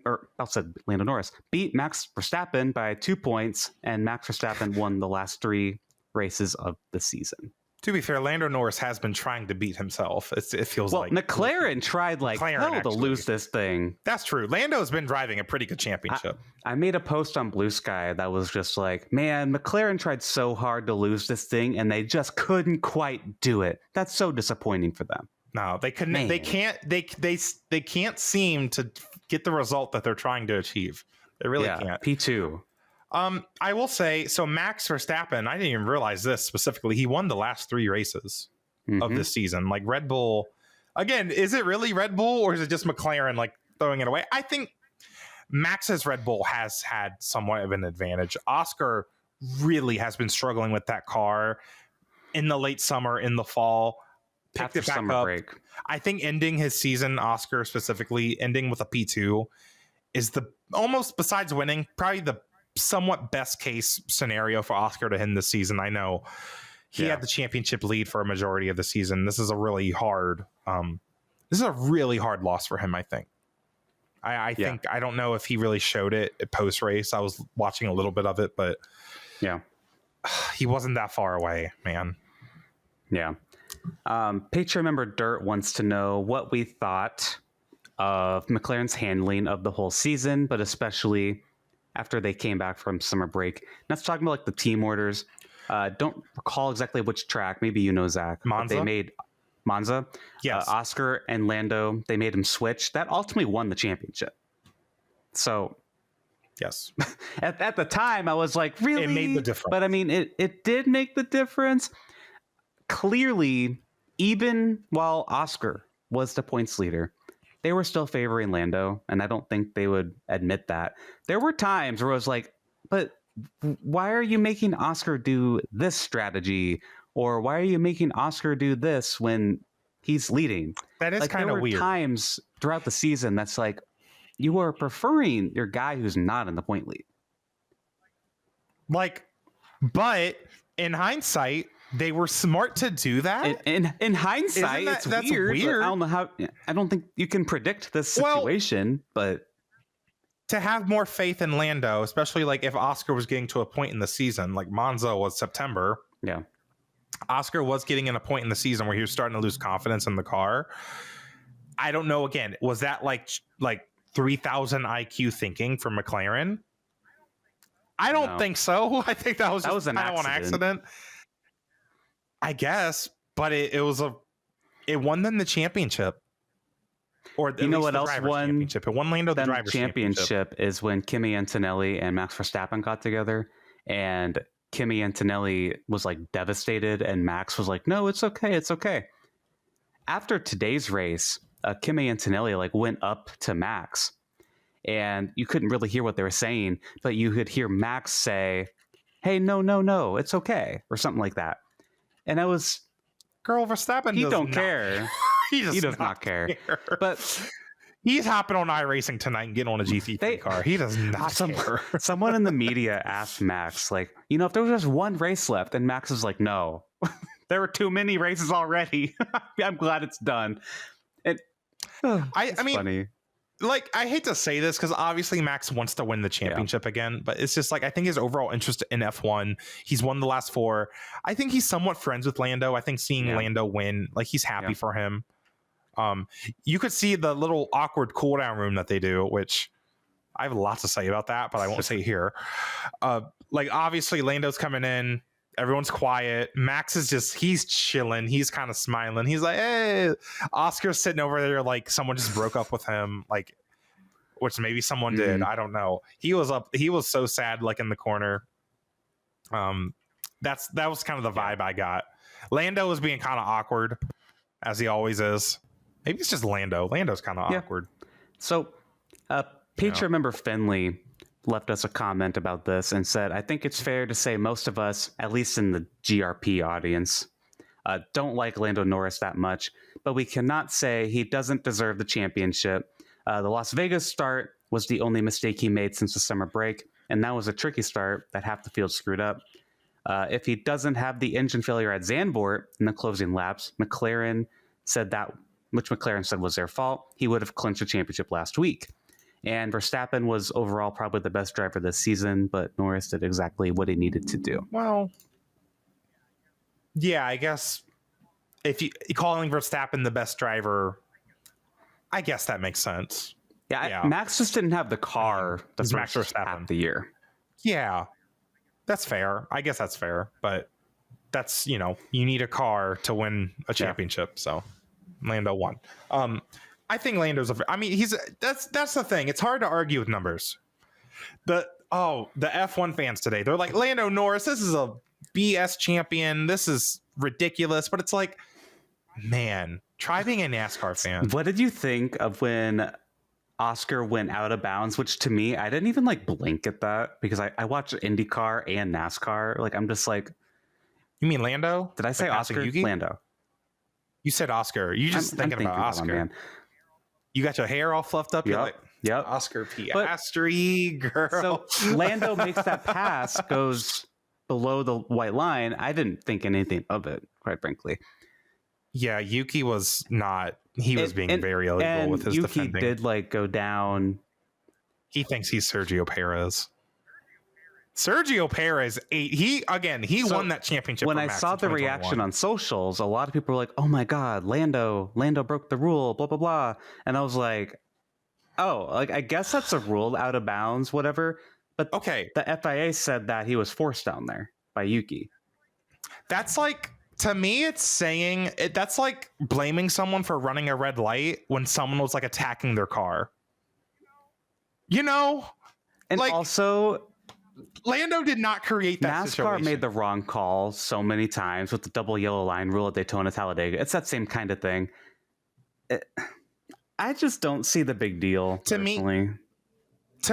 Norris beat Max Verstappen by 2 points, and Max Verstappen won the last 3 races of the season. To be fair, Lando Norris has been trying to beat himself. It feels like McLaren tried hell to lose this thing. That's true. Lando's been driving a pretty good championship. I made a post on Blue Sky that was just like, man, McLaren tried so hard to lose this thing, and they just couldn't quite do it. That's so disappointing for them. No, they couldn't. Man. They can't. They can't seem to get the result that they're trying to achieve. They really can't. P2. I will say, so Max Verstappen, I didn't even realize this specifically. He won the last 3 races of this season. Like Red Bull, again, is it really Red Bull or is it just McLaren like throwing it away? I think Max's Red Bull has had somewhat of an advantage. Oscar really has been struggling with that car in the late summer, in the fall. Picked it back up. Break. I think ending his season, Oscar specifically, ending with a P2 is the almost, besides winning, probably the somewhat best case scenario for Oscar to end this season. I know he had the championship lead for a majority of the season. This is a really hard loss for him, I think. I think, I don't know if he really showed it at post race. I was watching a little bit of it, but he wasn't that far away, man. Yeah. Patreon member Dirt wants to know what we thought of McLaren's handling of the whole season, but especially after they came back from summer break. Let's talk about like the team orders. Don't recall exactly which track. Maybe you know, Zach. Monza. They made Monza. Yes. Oscar and Lando, they made him switch. That ultimately won the championship. So, yes. at the time, I was like, really? It made the difference. But I mean, it did make the difference. Clearly, even while Oscar was the points leader, they were still favoring Lando, and I don't think they would admit that. There were times where I was like, but why are you making Oscar do this strategy? Or why are you making Oscar do this when he's leading? That is kind of weird. There were times throughout the season that's like, you are preferring your guy who's not in the point lead. Like, but in hindsight, they were smart to do that. In hindsight, that's weird. I don't know how. I don't think you can predict this situation, but to have more faith in Lando, especially like if Oscar was getting to a point in the season, like Monza was September. Yeah, Oscar was getting in a point in the season where he was starting to lose confidence in the car. I don't know. Again, was that like 3,000 IQ thinking from McLaren? I don't think so. I think that was an accident. I guess, but it won them the championship. Or you know what else won? It won Lando the drivers' championship is when Kimi Antonelli and Max Verstappen got together, and Kimi Antonelli was like devastated, and Max was like, "No, it's okay, it's okay." After today's race, Kimi Antonelli like went up to Max, and you couldn't really hear what they were saying, but you could hear Max say, "Hey, no, it's okay," or something like that. And I was, girl, Verstappen. He don't care. He does not care. But he's hopping on iRacing tonight and getting on a GT3 car. He does not care. Someone in the media asked Max, like, if there was just one race left, and Max is like, no, there were too many races already. I'm glad it's done. I mean, funny. Like, I hate to say this because obviously Max wants to win the championship again, but it's just like, I think his overall interest in F1, he's won the last 4. I think he's somewhat friends with Lando. I think seeing Lando win, like, he's happy for him. You could see the little awkward cool down room that they do, which I have a lot to say about that, but I won't say here. Like, obviously Lando's coming in. Everyone's quiet. Max is he's chilling. He's kind of smiling. He's like, hey, Oscar's sitting over there like someone just broke up with him, like, which maybe someone did. I don't know. He was so sad, like in the corner. That was kind of the vibe I got. Lando was being kind of awkward, as he always is. Maybe it's just Lando. Lando's kind of awkward. So, Patreon member Finley left us a comment about this and said, I think it's fair to say most of us, at least in the GRP audience, don't like Lando Norris that much, but we cannot say he doesn't deserve the championship. The Las Vegas start was the only mistake he made since the summer break, and that was a tricky start that half the field screwed up. If he doesn't have the engine failure at Zandvoort in the closing laps, McLaren said that, which McLaren said was their fault, he would have clinched the championship last week. And Verstappen was overall probably the best driver this season, but Norris did exactly what he needed to do. Well, yeah, I guess if you calling Verstappen the best driver, I guess that makes sense. Yeah. Max just didn't have the car the Max first Verstappen half of the year. Yeah, that's fair. I guess that's fair, but that's, you need a car to win a championship. So Lando won. I think Lando's that's the thing. It's hard to argue with numbers. The F1 fans today, they're like, Lando Norris, this is a BS champion. This is ridiculous. But it's like, man, try being a NASCAR fan. What did you think of when Oscar went out of bounds? Which to me, I didn't even blink at that because I watch IndyCar and NASCAR. I'm just like, you mean Lando? Did I say Oscar? Lando. You said Oscar. You just I'm thinking about Oscar. Man. You got your hair all fluffed up. You're like, Oscar Piastri, girl. So Lando makes that pass, goes below the white line. I didn't think anything of it, quite frankly. Yeah, Yuki was not. He was being very illegal with his Yuki defending. Did go down. He thinks he's Sergio Perez. Sergio Perez, he won that championship. When I saw the reaction on socials, a lot of people were like, "Oh my God, Lando broke the rule," blah blah blah, and I was like, "Oh, I guess that's a rule, out of bounds, whatever." But okay, the FIA said that he was forced down there by Yuki. That's to me, it's saying that's like blaming someone for running a red light when someone was attacking their car. And also, Lando did not create that NASCAR situation. made the wrong call so many times with the double yellow line rule at Daytona Talladega. It's that same kind of thing. I just don't see the big deal. To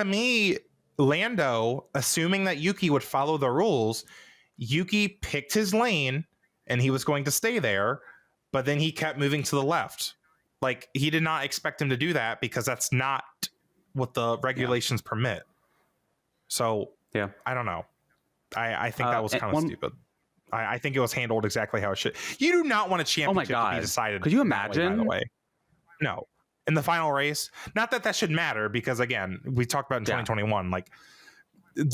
me, Lando, assuming that Yuki would follow the rules, Yuki picked his lane and he was going to stay there, but then he kept moving to the left. He did not expect him to do that because that's not what the regulations permit. So yeah, I don't know. I think that was kind of stupid. I think it was handled exactly how it should. You do not want a championship to be decided. Could you imagine? By the way, no. In the final race, not that should matter because again, we talked about in 2021.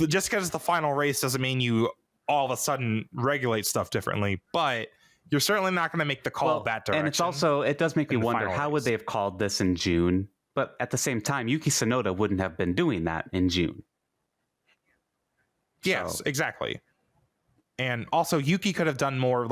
Just because it's the final race doesn't mean you all of a sudden regulate stuff differently. But you're certainly not going to make the call that direction. And it's also, it does make me wonder, how would they have called this in June? But at the same time, Yuki Tsunoda wouldn't have been doing that in June. Yes, exactly. And also Yuki could have done more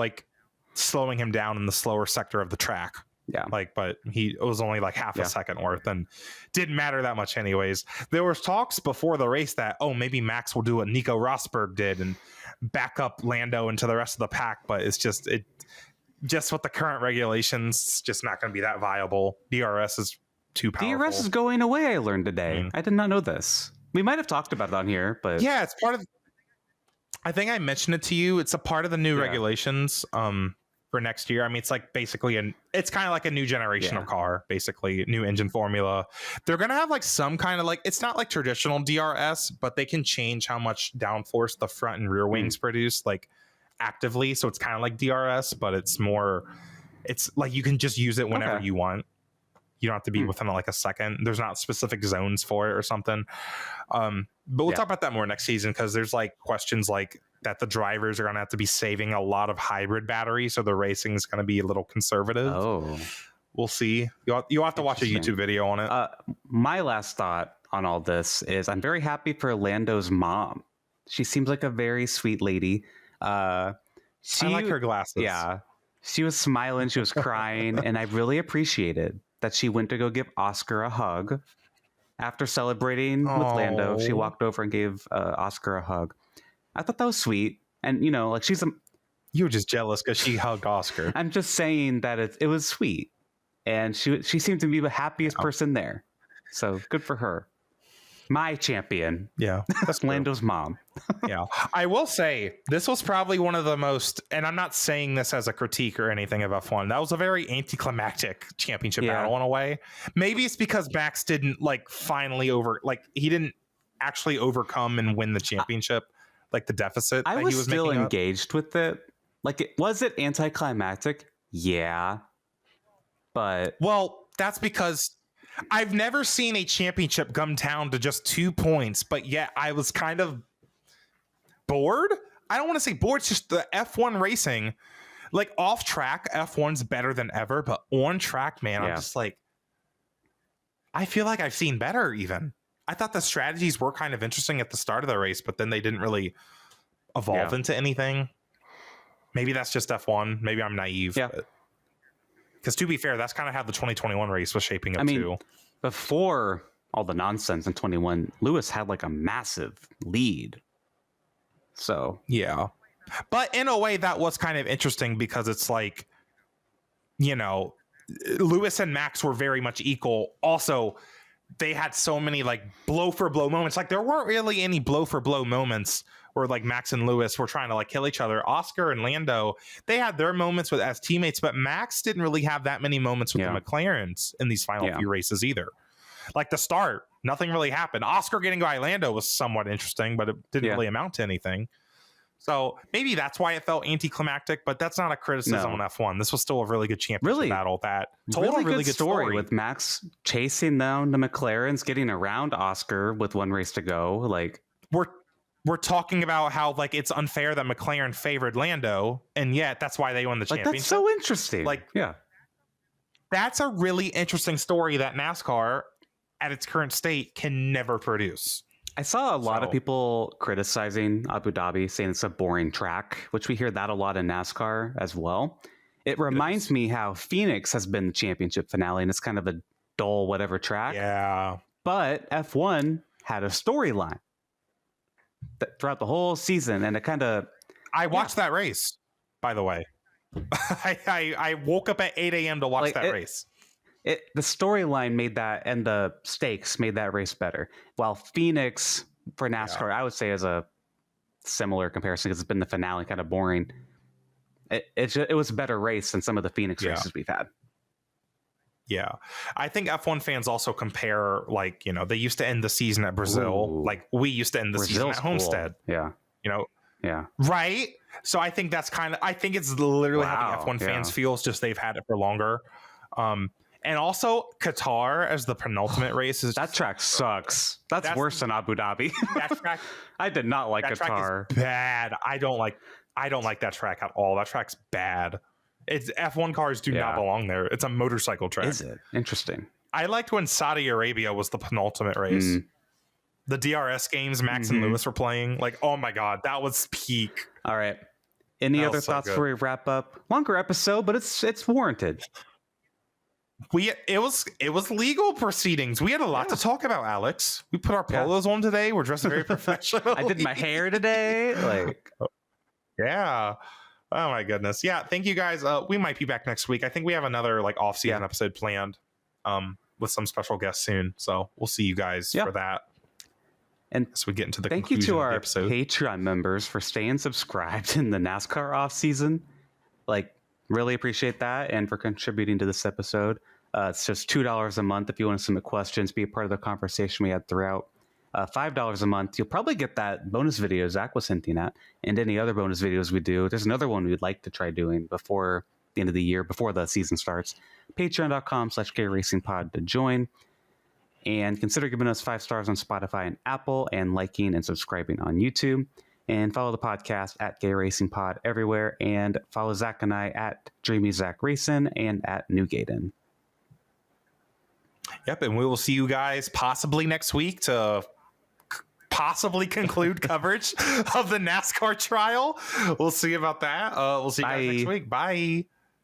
slowing him down in the slower sector of the track. Yeah. But it was only half a second worth and didn't matter that much anyways. There was talks before the race that, maybe Max will do what Nico Rosberg did and back up Lando into the rest of the pack. But it's just with the current regulations, it's just not going to be that viable. DRS is too powerful. DRS is going away, I learned today. I did not know this. We might have talked about it on here, but yeah, it's part of, I think I mentioned it to you. It's a part of the new regulations for next year. I mean, it's basically it's kind of like a new generation of car, basically new engine formula. They're going to have some kind of it's not like traditional DRS, but they can change how much downforce the front and rear wings produce actively. So it's kind of like DRS, but it's more, it's you can just use it whenever you want. You don't have to be within a second. There's not specific zones for it or something. But we'll talk about that more next season because there's questions that the drivers are going to have to be saving a lot of hybrid batteries. So the racing is going to be a little conservative. Oh, we'll see. You'll have to watch a YouTube video on it. My last thought on all this is I'm very happy for Lando's mom. She seems like a very sweet lady. I like her glasses. Yeah. She was smiling. She was crying. And I really appreciated that she went to go give Oscar a hug. After celebrating with Lando, she walked over and gave Oscar a hug. I thought that was sweet. And, she's you were just jealous because she hugged Oscar. I'm just saying that it was sweet. And she seemed to be the happiest person there. So good for her. My champion. Yeah. That's Lando's mom. Yeah. I will say this was probably one of the most, and I'm not saying this as a critique or anything of F1. That was a very anticlimactic championship battle in a way. Maybe it's because Max didn't finally he didn't actually overcome and win the championship like the deficit I that was he was still making engaged with it. Like, was it anticlimactic? Yeah. But Well, that's because I've never seen a championship come down to just 2 points, but yet I was kind of bored. I don't want to say bored. It's just the F1 racing, like off track, F1's better than ever, but on track, man, I'm just like, I feel like I've seen better even. I thought the strategies were kind of interesting at the start of the race, but then they didn't really evolve into anything. Maybe that's just F1. Maybe I'm naive. Yeah. Because to be fair, that's kind of how the 2021 race was shaping up too. Before all the nonsense in 21, Lewis had like a massive lead. So yeah. But in a way, that was kind of interesting because it's like, you know, Lewis and Max were very much equal. Also, they had so many like blow for blow moments. Like there weren't really any blow for blow moments where like Max and Lewis were trying to like kill each other. Oscar and Lando, they had their moments with as teammates, but Max didn't really have that many moments with the McLarens in these final few races either. Like the start, nothing really happened. Oscar getting by Lando was somewhat interesting, but it didn't really amount to anything. So maybe that's why it felt anticlimactic, but that's not a criticism on F1. This was still a really good championship battle. That told a really good story with Max chasing down the McLarens, getting around Oscar with one race to go. Like we're talking about how like it's unfair that McLaren favored Lando, and yet that's why they won the championship. That's so interesting. Like, that's a really interesting story that NASCAR at its current state can never produce. I saw a lot of people criticizing Abu Dhabi, saying it's a boring track, which we hear that a lot in NASCAR as well. It reminds me how Phoenix has been the championship finale, and it's kind of a dull whatever track. Yeah. But F1 had a storyline throughout the whole season, and it kind of... I watched that race, by the way. I woke up at 8 a.m. to watch that race. The storyline made that, and the stakes made that race better. While Phoenix for NASCAR, I would say, is a similar comparison because it's been the finale, kind of boring. It was a better race than some of the Phoenix races we've had. Yeah, I think F1 fans also compare, like, you know, they used to end the season at Brazil, like we used to end the season at Homestead. Cool. Yeah, you know, right. So I think that's kind of, I think it's literally how the F1 fans feel. It's just they've had it for longer. And also Qatar as the penultimate race is that track sucks. That's worse than Abu Dhabi. That track, I did not like that Qatar. Track is bad. I don't like that track at all. That track's bad. It's F1 cars do not belong there. It's a motorcycle track. Is it? Interesting. I liked when Saudi Arabia was the penultimate race. The DRS games Max and Lewis were playing. Like, oh my God, that was peak. All right. Any other thoughts before we wrap up? Longer episode, but it's warranted. It was legal proceedings. We had a lot to talk about, Alex. We put our polos on today. We're dressed very professional. I did my hair today. Like, yeah. Oh my goodness. Yeah. Thank you guys. We might be back next week. I think we have another like off-season episode planned with some special guests soon. So we'll see you guys for that. And as we get into the thank you to our episode. Patreon members for staying subscribed in the NASCAR off season. Like, really appreciate that, and for contributing to this episode. It's just $2 a month if you want to submit questions, be a part of the conversation we had throughout. $5 a month, you'll probably get that bonus video Zach was hinting at, and any other bonus videos we do. There's another one we'd like to try doing before the end of the year, before the season starts. Patreon.com/GayRacingPod to join. And consider giving us 5 stars on Spotify and Apple, and liking and subscribing on YouTube. And follow the podcast at Gay Racing Pod everywhere. And follow Zach and I at Dreamy Zach Racing and at Newgaden. Yep, and we will see you guys possibly next week to possibly conclude coverage of the NASCAR trial. We'll see about that. We'll see you guys next week. Bye.